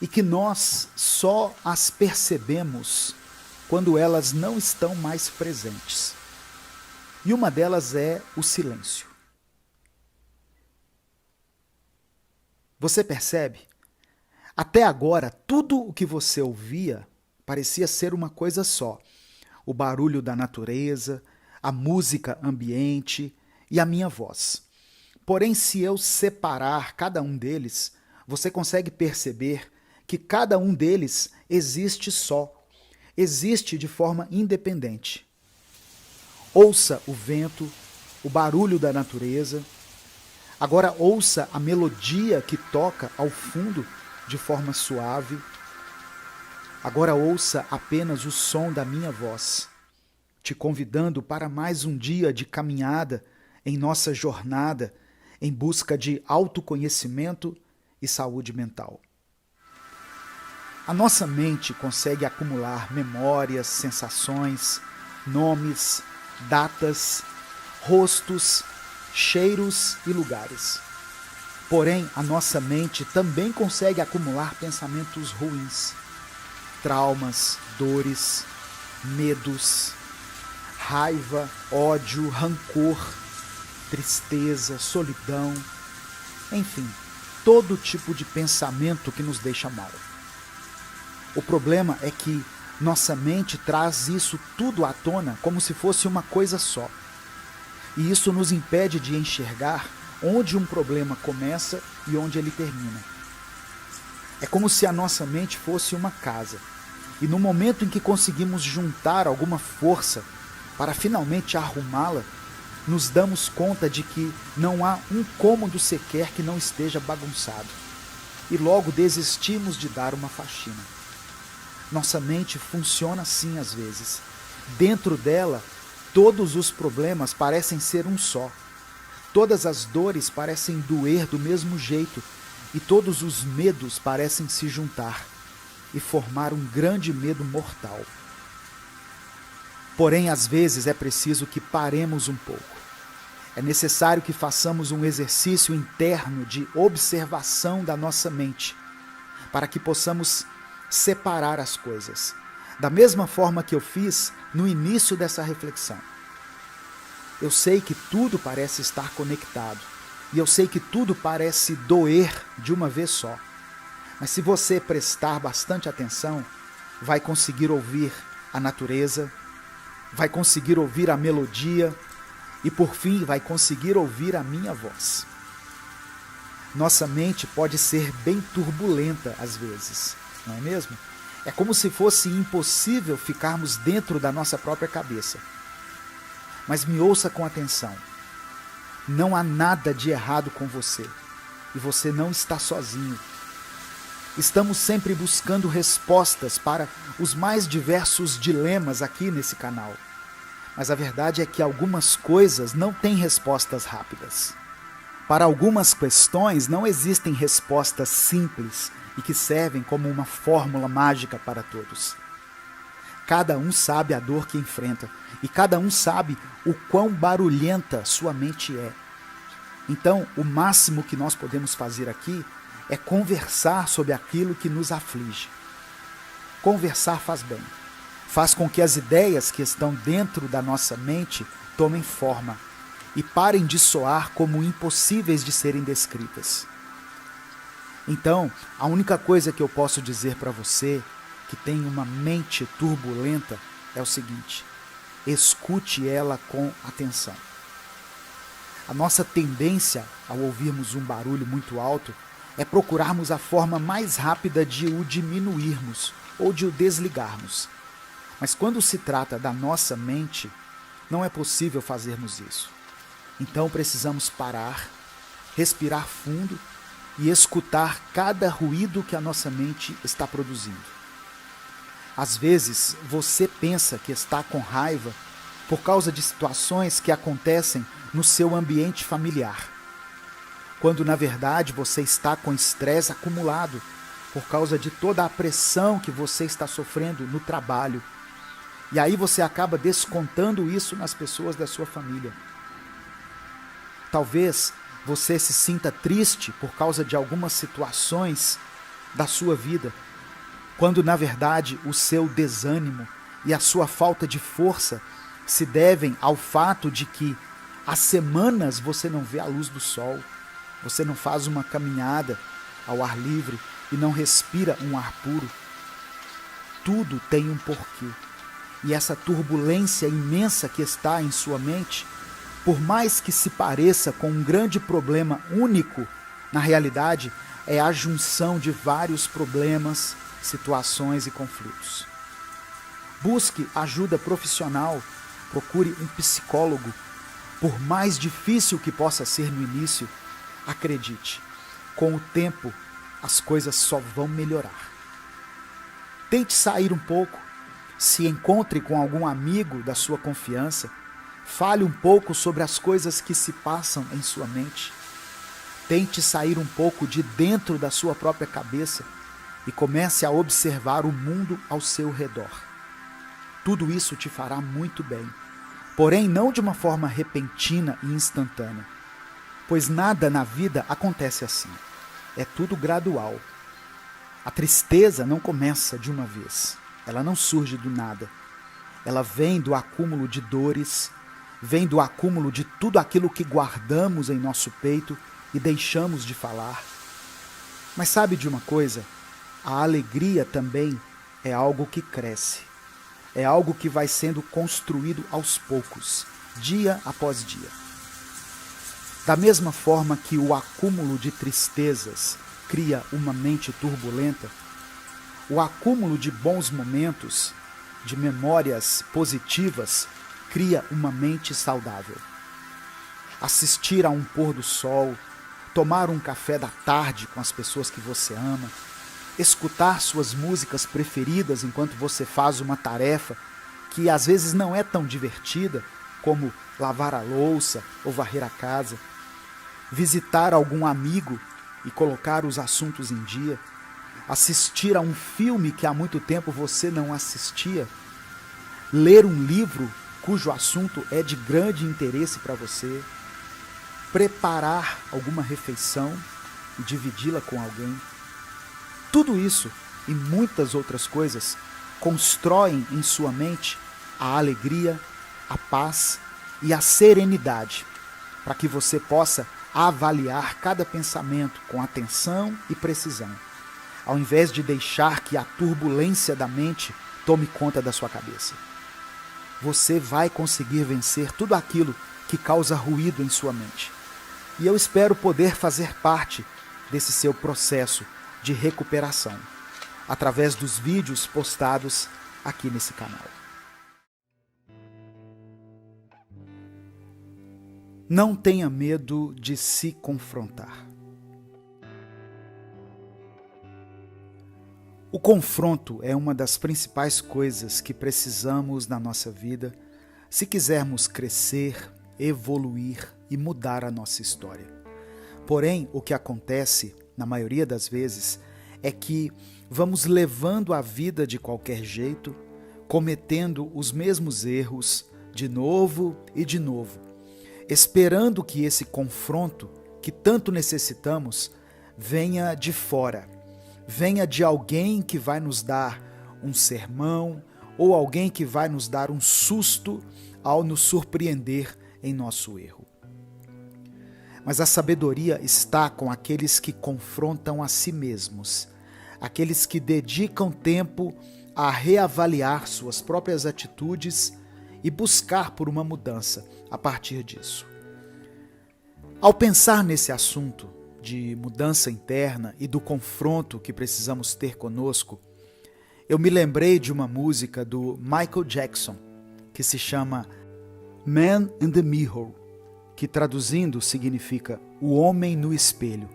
e que nós só as percebemos quando elas não estão mais presentes. E uma delas é o silêncio. Você percebe? Até agora, tudo o que você ouvia parecia ser uma coisa só. o barulho da natureza, a música ambiente e a minha voz. Porém, se eu separar cada um deles, você consegue perceber que cada um deles existe só, existe de forma independente. Ouça o vento, o barulho da natureza. Agora ouça a melodia que toca ao fundo de forma suave. Agora ouça apenas o som da minha voz, te convidando para mais um dia de caminhada em nossa jornada em busca de autoconhecimento e saúde mental. A nossa mente consegue acumular memórias, sensações, nomes, datas, rostos, cheiros e lugares. Porém, a nossa mente também consegue acumular pensamentos ruins, traumas, dores, medos, raiva, ódio, rancor, tristeza, solidão, enfim, todo tipo de pensamento que nos deixa mal. O problema é que nossa mente traz isso tudo à tona como se fosse uma coisa só. E isso nos impede de enxergar onde um problema começa e onde ele termina. É como se a nossa mente fosse uma casa. E no momento em que conseguimos juntar alguma força para finalmente arrumá-la, nos damos conta de que não há um cômodo sequer que não esteja bagunçado. E logo desistimos de dar uma faxina. Nossa mente funciona assim às vezes. Dentro dela, todos os problemas parecem ser um só. Todas as dores parecem doer do mesmo jeito e todos os medos parecem se juntar e formar um grande medo mortal. Porém, às vezes é preciso que paremos um pouco. É necessário que façamos um exercício interno de observação da nossa mente, para que possamos separar as coisas, da mesma forma que eu fiz no início dessa reflexão. Eu sei que tudo parece estar conectado, e eu sei que tudo parece doer de uma vez só. Mas se você prestar bastante atenção, vai conseguir ouvir a natureza, vai conseguir ouvir a melodia e, por fim, vai conseguir ouvir a minha voz. Nossa mente pode ser bem turbulenta às vezes, não é mesmo? É como se fosse impossível ficarmos dentro da nossa própria cabeça. Mas me ouça com atenção. Não há nada de errado com você. E você não está sozinho. Estamos sempre buscando respostas para os mais diversos dilemas aqui nesse canal. Mas a verdade é que algumas coisas não têm respostas rápidas. Para algumas questões não existem respostas simples e que servem como uma fórmula mágica para todos. Cada um sabe a dor que enfrenta e cada um sabe o quão barulhenta sua mente é. Então, o máximo que nós podemos fazer aqui é conversar sobre aquilo que nos aflige. Conversar faz bem. Faz com que as ideias que estão dentro da nossa mente tomem forma e parem de soar como impossíveis de serem descritas. Então, a única coisa que eu posso dizer para você que tem uma mente turbulenta é o seguinte: escute ela com atenção. A nossa tendência, ao ouvirmos um barulho muito alto, é procurarmos a forma mais rápida de o diminuirmos ou de o desligarmos. Mas quando se trata da nossa mente, não é possível fazermos isso. Então precisamos parar, respirar fundo e escutar cada ruído que a nossa mente está produzindo. Às vezes, você pensa que está com raiva por causa de situações que acontecem no seu ambiente familiar, quando na verdade você está com estresse acumulado por causa de toda a pressão que você está sofrendo no trabalho. E aí você acaba descontando isso nas pessoas da sua família. Talvez você se sinta triste por causa de algumas situações da sua vida, quando na verdade o seu desânimo e a sua falta de força se devem ao fato de que há semanas você não vê a luz do sol, você não faz uma caminhada ao ar livre e não respira um ar puro. Tudo tem um porquê. E essa turbulência imensa que está em sua mente, por mais que se pareça com um grande problema único, na realidade é a junção de vários problemas, situações e conflitos. Busque ajuda profissional, procure um psicólogo. Por mais difícil que possa ser no início, acredite, com o tempo as coisas só vão melhorar. Tente sair um pouco, se encontre com algum amigo da sua confiança, fale um pouco sobre as coisas que se passam em sua mente. Tente sair um pouco de dentro da sua própria cabeça e comece a observar o mundo ao seu redor. Tudo isso te fará muito bem, porém não de uma forma repentina e instantânea, pois nada na vida acontece assim. É tudo gradual. A tristeza não começa de uma vez, ela não surge do nada. Ela vem do acúmulo de dores, vem do acúmulo de tudo aquilo que guardamos em nosso peito e deixamos de falar. Mas sabe de uma coisa? A alegria também é algo que cresce. É algo que vai sendo construído aos poucos, dia após dia. Da mesma forma que o acúmulo de tristezas cria uma mente turbulenta, o acúmulo de bons momentos, de memórias positivas, cria uma mente saudável. Assistir a um pôr do sol, tomar um café da tarde com as pessoas que você ama, escutar suas músicas preferidas enquanto você faz uma tarefa que às vezes não é tão divertida, como lavar a louça ou varrer a casa, visitar algum amigo e colocar os assuntos em dia, assistir a um filme que há muito tempo você não assistia, ler um livro cujo assunto é de grande interesse para você, preparar alguma refeição e dividi-la com alguém. Tudo isso e muitas outras coisas constroem em sua mente a alegria, a paz e a serenidade, para que você possa avaliar cada pensamento com atenção e precisão, ao invés de deixar que a turbulência da mente tome conta da sua cabeça. Você vai conseguir vencer tudo aquilo que causa ruído em sua mente. E eu espero poder fazer parte desse seu processo de recuperação, através dos vídeos postados aqui nesse canal. Não tenha medo de se confrontar. O confronto é uma das principais coisas que precisamos na nossa vida se quisermos crescer, evoluir e mudar a nossa história. Porém, o que acontece, na maioria das vezes, é que vamos levando a vida de qualquer jeito, cometendo os mesmos erros de novo e de novo, esperando que esse confronto, que tanto necessitamos, venha de fora, venha de alguém que vai nos dar um sermão ou alguém que vai nos dar um susto ao nos surpreender em nosso erro. Mas a sabedoria está com aqueles que confrontam a si mesmos, aqueles que dedicam tempo a reavaliar suas próprias atitudes e buscar por uma mudança a partir disso. Ao pensar nesse assunto de mudança interna e do confronto que precisamos ter conosco, eu me lembrei de uma música do Michael Jackson, que se chama Man in the Mirror, que traduzindo significa o homem no espelho,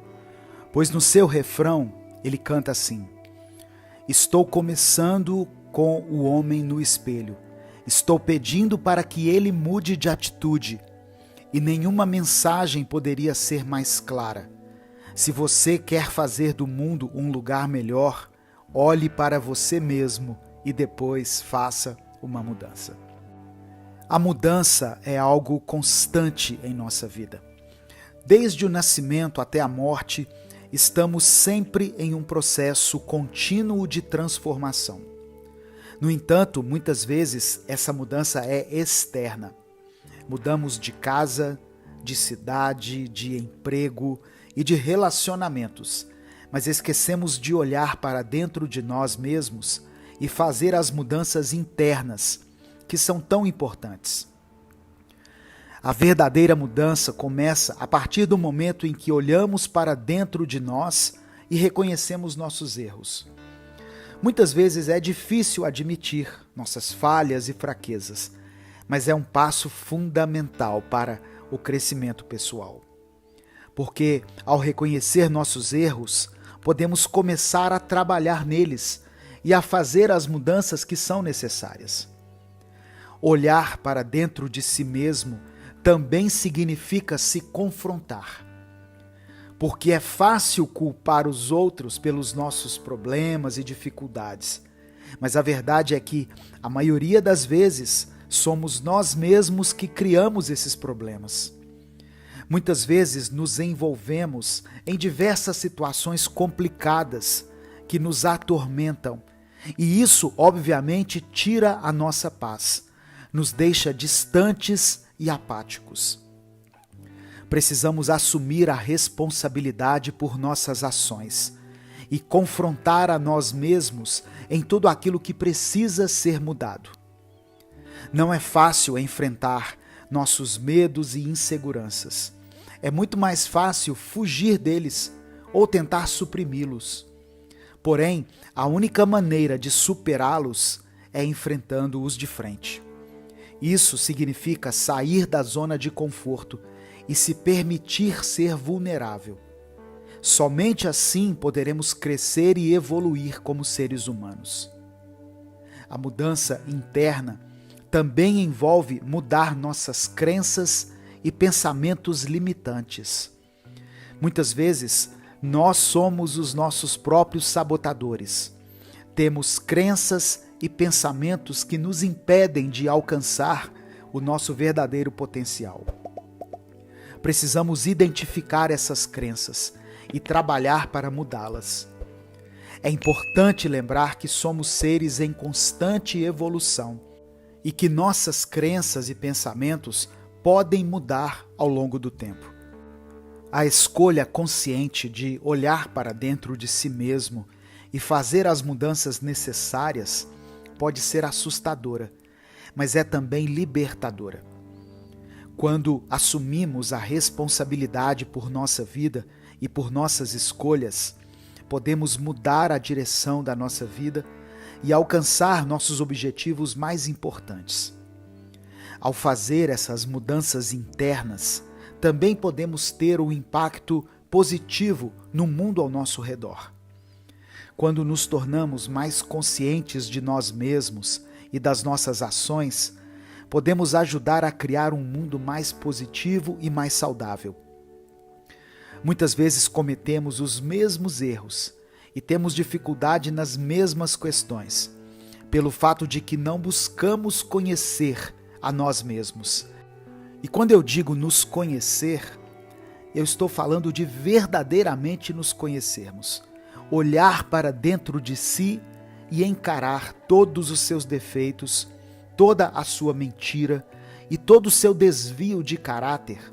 pois no seu refrão ele canta assim: estou começando com o homem no espelho, estou pedindo para que ele mude de atitude, e nenhuma mensagem poderia ser mais clara. Se você quer fazer do mundo um lugar melhor, olhe para você mesmo e depois faça uma mudança. A mudança é algo constante em nossa vida. Desde o nascimento até a morte, estamos sempre em um processo contínuo de transformação. No entanto, muitas vezes essa mudança é externa. Mudamos de casa, de cidade, de emprego e de relacionamentos, mas esquecemos de olhar para dentro de nós mesmos e fazer as mudanças internas, que são tão importantes. A verdadeira mudança começa a partir do momento em que olhamos para dentro de nós e reconhecemos nossos erros. Muitas vezes é difícil admitir nossas falhas e fraquezas, mas é um passo fundamental para o crescimento pessoal. Porque, ao reconhecer nossos erros, podemos começar a trabalhar neles e a fazer as mudanças que são necessárias. Olhar para dentro de si mesmo também significa se confrontar. Porque é fácil culpar os outros pelos nossos problemas e dificuldades. Mas a verdade é que, a maioria das vezes, somos nós mesmos que criamos esses problemas. Muitas vezes nos envolvemos em diversas situações complicadas que nos atormentam. E isso, obviamente, tira a nossa paz, nos deixa distantes e apáticos. Precisamos assumir a responsabilidade por nossas ações e confrontar a nós mesmos em tudo aquilo que precisa ser mudado. Não é fácil enfrentar nossos medos e inseguranças. É muito mais fácil fugir deles ou tentar suprimi-los. Porém, a única maneira de superá-los é enfrentando-os de frente. Isso significa sair da zona de conforto e se permitir ser vulnerável. Somente assim poderemos crescer e evoluir como seres humanos. A mudança interna também envolve mudar nossas crenças e pensamentos limitantes. Muitas vezes, nós somos os nossos próprios sabotadores. Temos crenças e pensamentos que nos impedem de alcançar o nosso verdadeiro potencial. Precisamos identificar essas crenças e trabalhar para mudá-las. É importante lembrar que somos seres em constante evolução e que nossas crenças e pensamentos podem mudar ao longo do tempo. A escolha consciente de olhar para dentro de si mesmo e fazer as mudanças necessárias pode ser assustadora, mas é também libertadora. Quando assumimos a responsabilidade por nossa vida e por nossas escolhas, podemos mudar a direção da nossa vida e alcançar nossos objetivos mais importantes. Ao fazer essas mudanças internas, também podemos ter um impacto positivo no mundo ao nosso redor. Quando nos tornamos mais conscientes de nós mesmos e das nossas ações, podemos ajudar a criar um mundo mais positivo e mais saudável. Muitas vezes cometemos os mesmos erros e temos dificuldade nas mesmas questões, pelo fato de que não buscamos conhecer a nós mesmos. E quando eu digo nos conhecer, eu estou falando de verdadeiramente nos conhecermos. Olhar para dentro de si e encarar todos os seus defeitos, toda a sua mentira e todo o seu desvio de caráter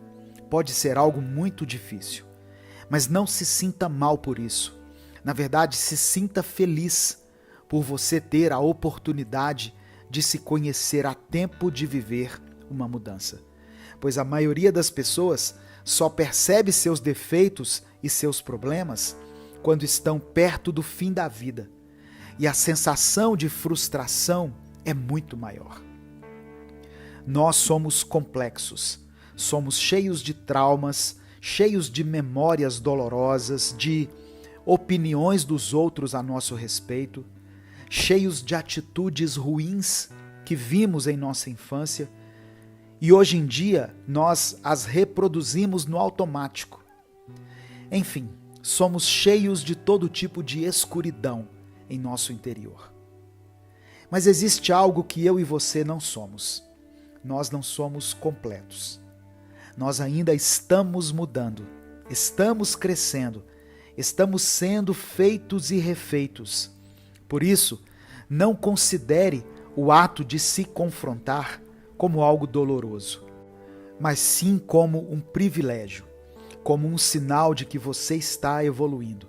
pode ser algo muito difícil. Mas não se sinta mal por isso. Na verdade, se sinta feliz por você ter a oportunidade de se conhecer a tempo de viver uma mudança. Pois a maioria das pessoas só percebe seus defeitos e seus problemas quando estão perto do fim da vida. E a sensação de frustração é muito maior. Nós somos complexos, somos cheios de traumas, cheios de memórias dolorosas, de opiniões dos outros a nosso respeito, cheios de atitudes ruins que vimos em nossa infância e hoje em dia nós as reproduzimos no automático. Enfim, somos cheios de todo tipo de escuridão em nosso interior. Mas existe algo que eu e você não somos. Nós não somos completos. Nós ainda estamos mudando, estamos crescendo, estamos sendo feitos e refeitos. Por isso, não considere o ato de se confrontar como algo doloroso, mas sim como um privilégio, como um sinal de que você está evoluindo,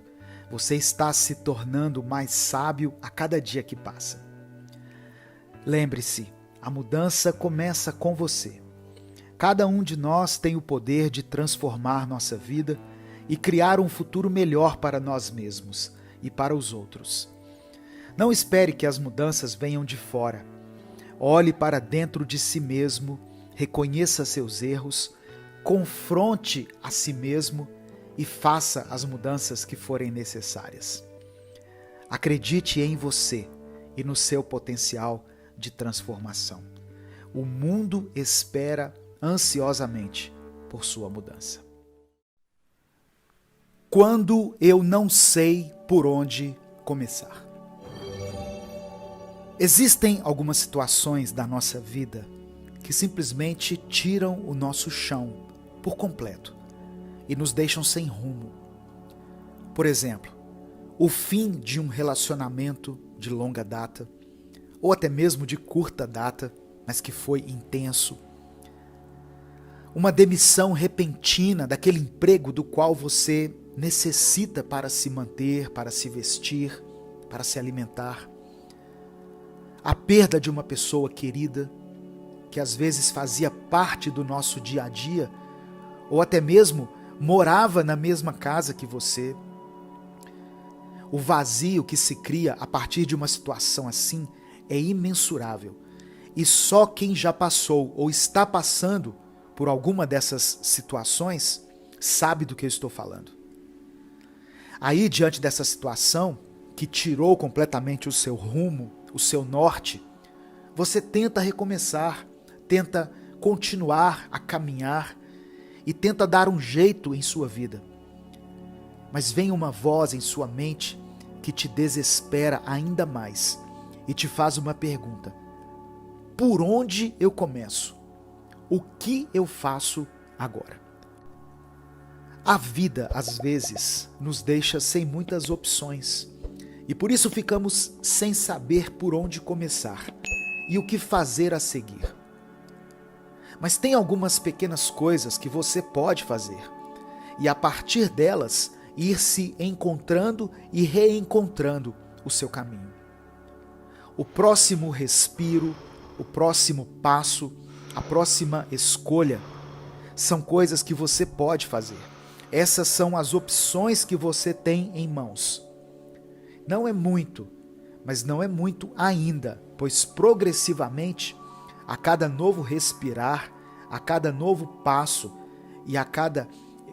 você está se tornando mais sábio a cada dia que passa. Lembre-se, A mudança começa com você. Cada um de nós tem o poder de transformar nossa vida e criar um futuro melhor para nós mesmos e para os outros. Não espere que as mudanças venham de fora. Olhe para dentro de si mesmo, reconheça seus erros, confronte a si mesmo e faça as mudanças que forem necessárias. Acredite em você e no seu potencial de transformação. O mundo espera ansiosamente por sua mudança. Quando eu não sei por onde começar. Existem algumas situações da nossa vida que simplesmente tiram o nosso chão por completo e nos deixam sem rumo. Por exemplo, o fim de um relacionamento de longa data, ou até mesmo de curta data, mas que foi intenso. Uma demissão repentina daquele emprego do qual você necessita para se manter, para se vestir, para se alimentar. A perda de uma pessoa querida, que às vezes fazia parte do nosso dia a dia, ou até mesmo morava na mesma casa que você. O vazio que se cria a partir de uma situação assim é imensurável. E só quem já passou ou está passando por alguma dessas situações sabe do que eu estou falando. Aí, diante dessa situação, que tirou completamente o seu rumo, o seu norte, você tenta recomeçar, tenta continuar a caminhar e tenta dar um jeito em sua vida. Mas vem uma voz em sua mente que te desespera ainda mais e te faz uma pergunta: por onde eu começo? O que eu faço agora? A vida, às vezes, nos deixa sem muitas opções e por isso ficamos sem saber por onde começar e o que fazer a seguir. Mas tem algumas pequenas coisas que você pode fazer e a partir delas ir se encontrando e reencontrando o seu caminho. O próximo respiro, o próximo passo, a próxima escolha são coisas que você pode fazer. Essas são as opções que você tem em mãos. Não é muito, mas não é muito ainda, pois progressivamente, a cada novo respirar, a cada novo passo e a cada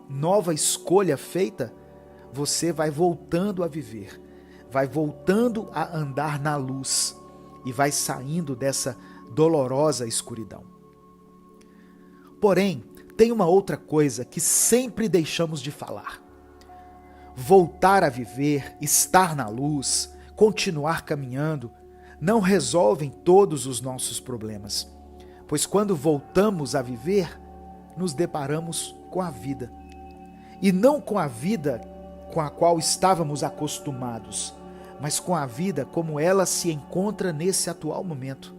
nova escolha feita, você vai voltando a viver, vai voltando a andar na luz e vai saindo dessa dolorosa escuridão. Porém, tem uma outra coisa que sempre deixamos de falar. Voltar a viver, estar na luz, continuar caminhando, não resolvem todos os nossos problemas, pois quando voltamos a viver, nos deparamos com a vida. E não com a vida com a qual estávamos acostumados, mas com a vida como ela se encontra nesse atual momento.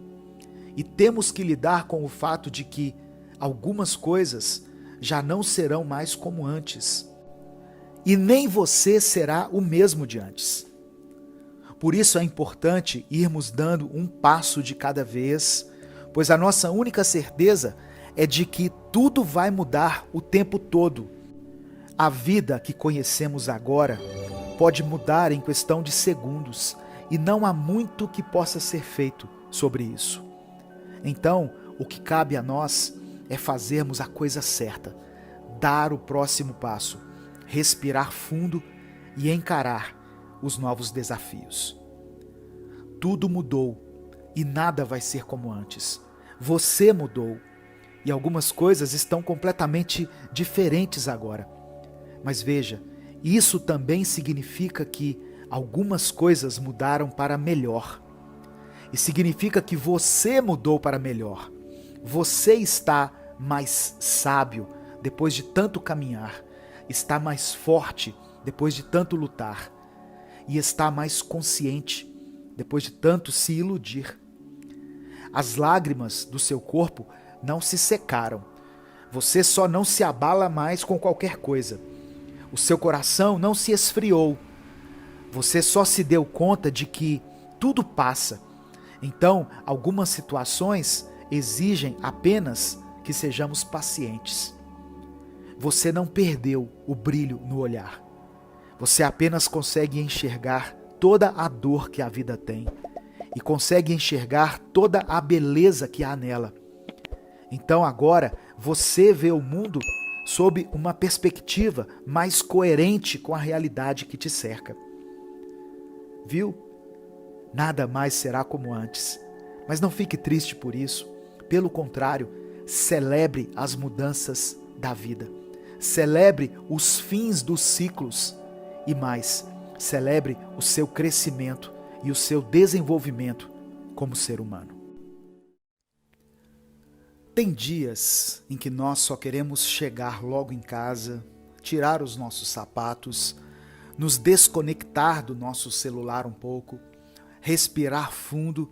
E temos que lidar com o fato de que algumas coisas já não serão mais como antes. E nem você será o mesmo de antes. Por isso é importante irmos dando um passo de cada vez, pois a nossa única certeza é de que tudo vai mudar o tempo todo. A vida que conhecemos agora pode mudar em questão de segundos e não há muito que possa ser feito sobre isso. Então, o que cabe a nós é fazermos a coisa certa, dar o próximo passo, respirar fundo e encarar os novos desafios. Tudo mudou e nada vai ser como antes. Você mudou e algumas coisas estão completamente diferentes agora. Mas veja, isso também significa que algumas coisas mudaram para melhor. E significa que você mudou para melhor. Você está mais sábio depois de tanto caminhar, está mais forte depois de tanto lutar e está mais consciente depois de tanto se iludir. As lágrimas do seu corpo não se secaram. Você só não se abala mais com qualquer coisa. O seu coração não se esfriou. Você só se deu conta de que tudo passa Então, algumas situações exigem apenas que sejamos pacientes. Você não perdeu o brilho no olhar. Você apenas consegue enxergar toda a dor que a vida tem e consegue enxergar toda a beleza que há nela. Então agora você vê o mundo sob uma perspectiva mais coerente com a realidade que te cerca. Viu? Nada mais será como antes. Mas não fique triste por isso. Pelo contrário, celebre as mudanças da vida. Celebre os fins dos ciclos. E mais, celebre o seu crescimento e o seu desenvolvimento como ser humano. Tem dias em que nós só queremos chegar logo em casa, tirar os nossos sapatos, nos desconectar do nosso celular um pouco, respirar fundo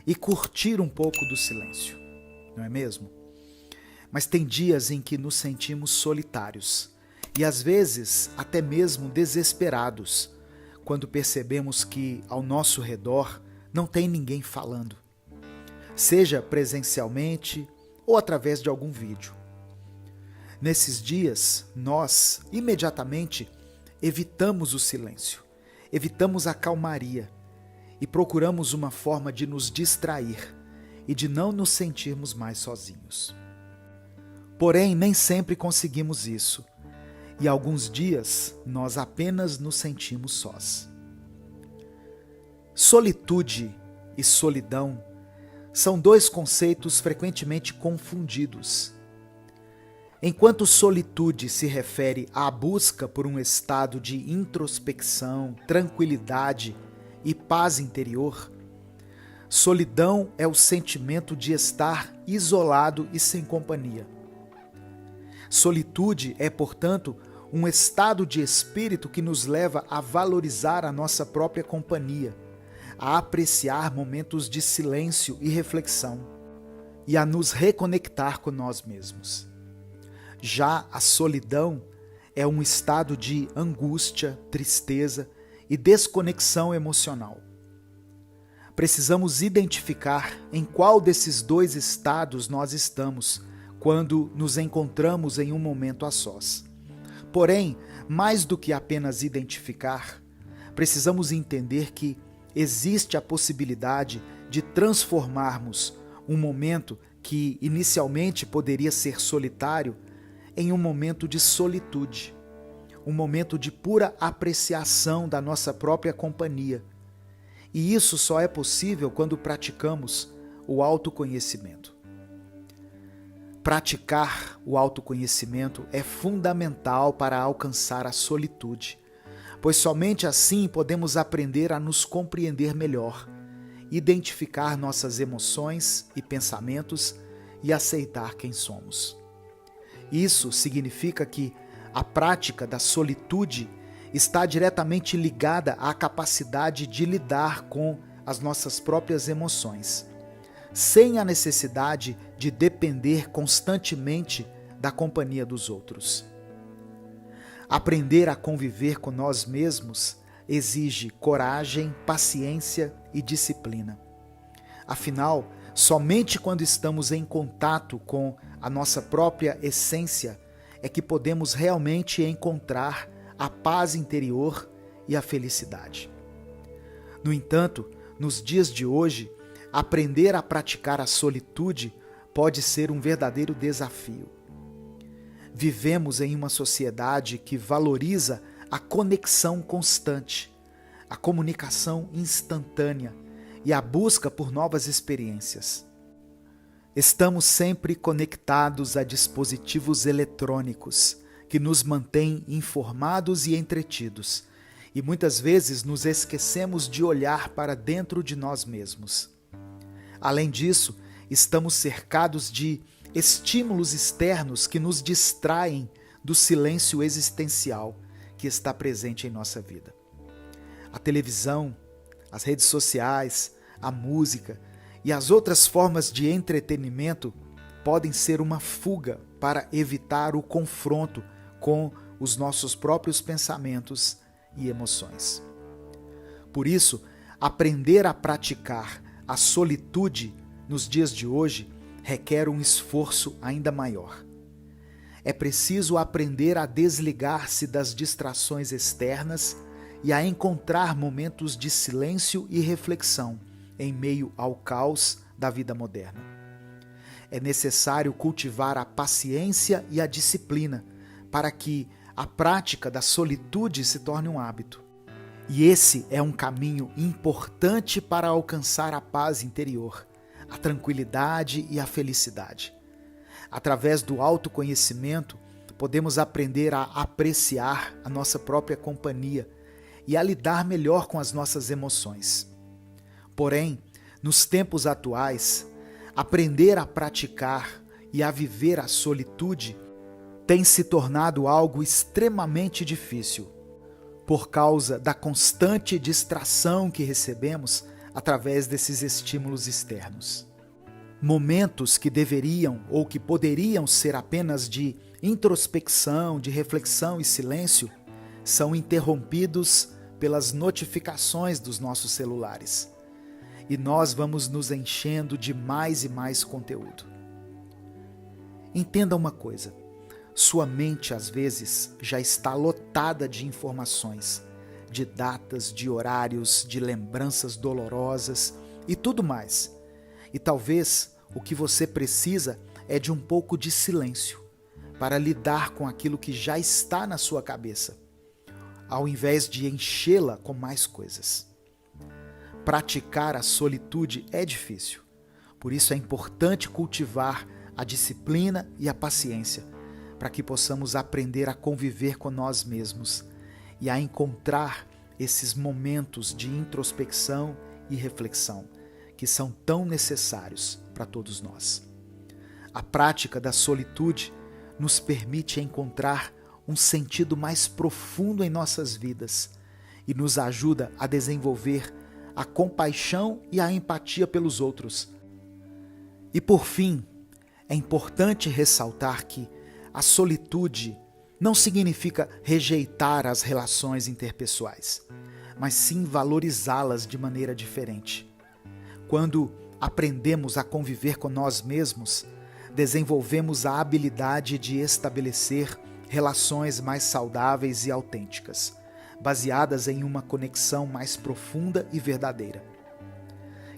e curtir um pouco do silêncio, não é mesmo? Mas tem dias em que nos sentimos solitários e às vezes até mesmo desesperados, quando percebemos que ao nosso redor não tem ninguém falando, seja presencialmente ou através de algum vídeo. Nesses dias, nós imediatamente evitamos o silêncio, evitamos a calmaria e procuramos uma forma de nos distrair e de não nos sentirmos mais sozinhos. Porém, nem sempre conseguimos isso e alguns dias nós apenas nos sentimos sós. Solitude e solidão são dois conceitos frequentemente confundidos. Enquanto solitude se refere à busca por um estado de introspecção, tranquilidade e paz interior, solidão é o sentimento de estar isolado e sem companhia. Solitude é, portanto, um estado de espírito que nos leva a valorizar a nossa própria companhia, a apreciar momentos de silêncio e reflexão e a nos reconectar com nós mesmos. Já a solidão é um estado de angústia, tristeza e desconexão emocional. Precisamos identificar em qual desses dois estados nós estamos quando nos encontramos em um momento a sós. Porém, mais do que apenas identificar, precisamos entender que existe a possibilidade de transformarmos um momento que inicialmente poderia ser solitário em um momento de solitude, um momento de pura apreciação da nossa própria companhia. E isso só é possível quando praticamos o autoconhecimento. Praticar o autoconhecimento é fundamental para alcançar a solitude, pois somente assim podemos aprender a nos compreender melhor, identificar nossas emoções e pensamentos e aceitar quem somos. Isso significa que a prática da solitude está diretamente ligada à capacidade de lidar com as nossas próprias emoções, sem a necessidade de depender constantemente da companhia dos outros. Aprender a conviver com nós mesmos exige coragem, paciência e disciplina. Afinal, somente quando estamos em contato com a nossa própria essência é que podemos realmente encontrar a paz interior e a felicidade. No entanto, nos dias de hoje, aprender a praticar a solitude pode ser um verdadeiro desafio. Vivemos em uma sociedade que valoriza a conexão constante, a comunicação instantânea e a busca por novas experiências. Estamos sempre conectados a dispositivos eletrônicos que nos mantêm informados e entretidos, e muitas vezes nos esquecemos de olhar para dentro de nós mesmos. Além disso, estamos cercados de estímulos externos que nos distraem do silêncio existencial que está presente em nossa vida. A televisão, as redes sociais, a música e as outras formas de entretenimento podem ser uma fuga para evitar o confronto com os nossos próprios pensamentos e emoções. Por isso, aprender a praticar a a solitude nos dias de hoje requer um esforço ainda maior. É preciso aprender a desligar-se das distrações externas e a encontrar momentos de silêncio e reflexão em meio ao caos da vida moderna. É necessário cultivar a paciência e a disciplina para que a prática da solitude se torne um hábito. E esse é um caminho importante para alcançar a paz interior, a tranquilidade e a felicidade. Através do autoconhecimento, podemos aprender a apreciar a nossa própria companhia e a lidar melhor com as nossas emoções. Porém, nos tempos atuais, aprender a praticar e a viver a solitude tem se tornado algo extremamente difícil, por causa da constante distração que recebemos através desses estímulos externos. Momentos que deveriam ou que poderiam ser apenas de introspecção, de reflexão e silêncio, são interrompidos pelas notificações dos nossos celulares. E nós vamos nos enchendo de mais e mais conteúdo. Entenda uma coisa. Sua mente, às vezes, já está lotada de informações, de datas, de horários, de lembranças dolorosas e tudo mais. E talvez o que você precisa é de um pouco de silêncio para lidar com aquilo que já está na sua cabeça, ao invés de enchê-la com mais coisas. Praticar a solitude é difícil, por isso é importante cultivar a disciplina e a paciência, para que possamos aprender a conviver com nós mesmos e a encontrar esses momentos de introspecção e reflexão que são tão necessários para todos nós. A prática da solitude nos permite encontrar um sentido mais profundo em nossas vidas e nos ajuda a desenvolver a compaixão e a empatia pelos outros. E por fim, é importante ressaltar que a solitude não significa rejeitar as relações interpessoais, mas sim valorizá-las de maneira diferente. Quando aprendemos a conviver com nós mesmos, desenvolvemos a habilidade de estabelecer relações mais saudáveis e autênticas, baseadas em uma conexão mais profunda e verdadeira.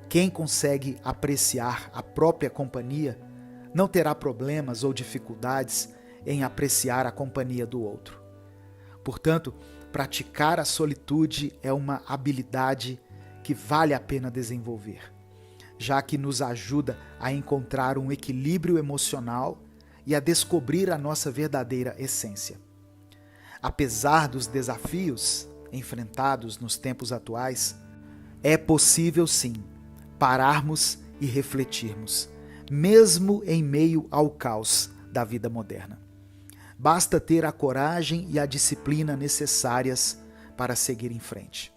Quem consegue apreciar a própria companhia não terá problemas ou dificuldades em apreciar a companhia do outro. Portanto, praticar a solitude é uma habilidade que vale a pena desenvolver, já que nos ajuda a encontrar um equilíbrio emocional e a descobrir a nossa verdadeira essência. Apesar dos desafios enfrentados nos tempos atuais, é possível sim pararmos e refletirmos, mesmo em meio ao caos da vida moderna. Basta ter a coragem e a disciplina necessárias para seguir em frente.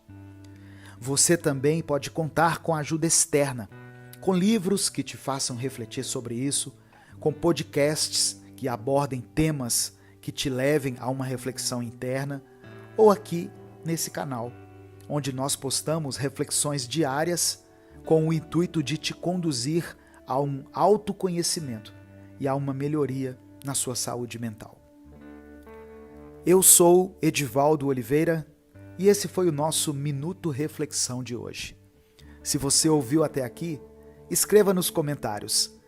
Você também pode contar com ajuda externa, com livros que te façam refletir sobre isso, com podcasts que abordem temas que te levem a uma reflexão interna, ou aqui nesse canal, onde nós postamos reflexões diárias com o intuito de te conduzir a um autoconhecimento e a uma melhoria na sua saúde mental. Eu sou Edivaldo Oliveira e esse foi o nosso Minuto Reflexão de hoje. Se você ouviu até aqui, escreva nos comentários: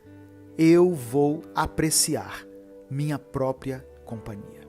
eu vou apreciar minha própria companhia.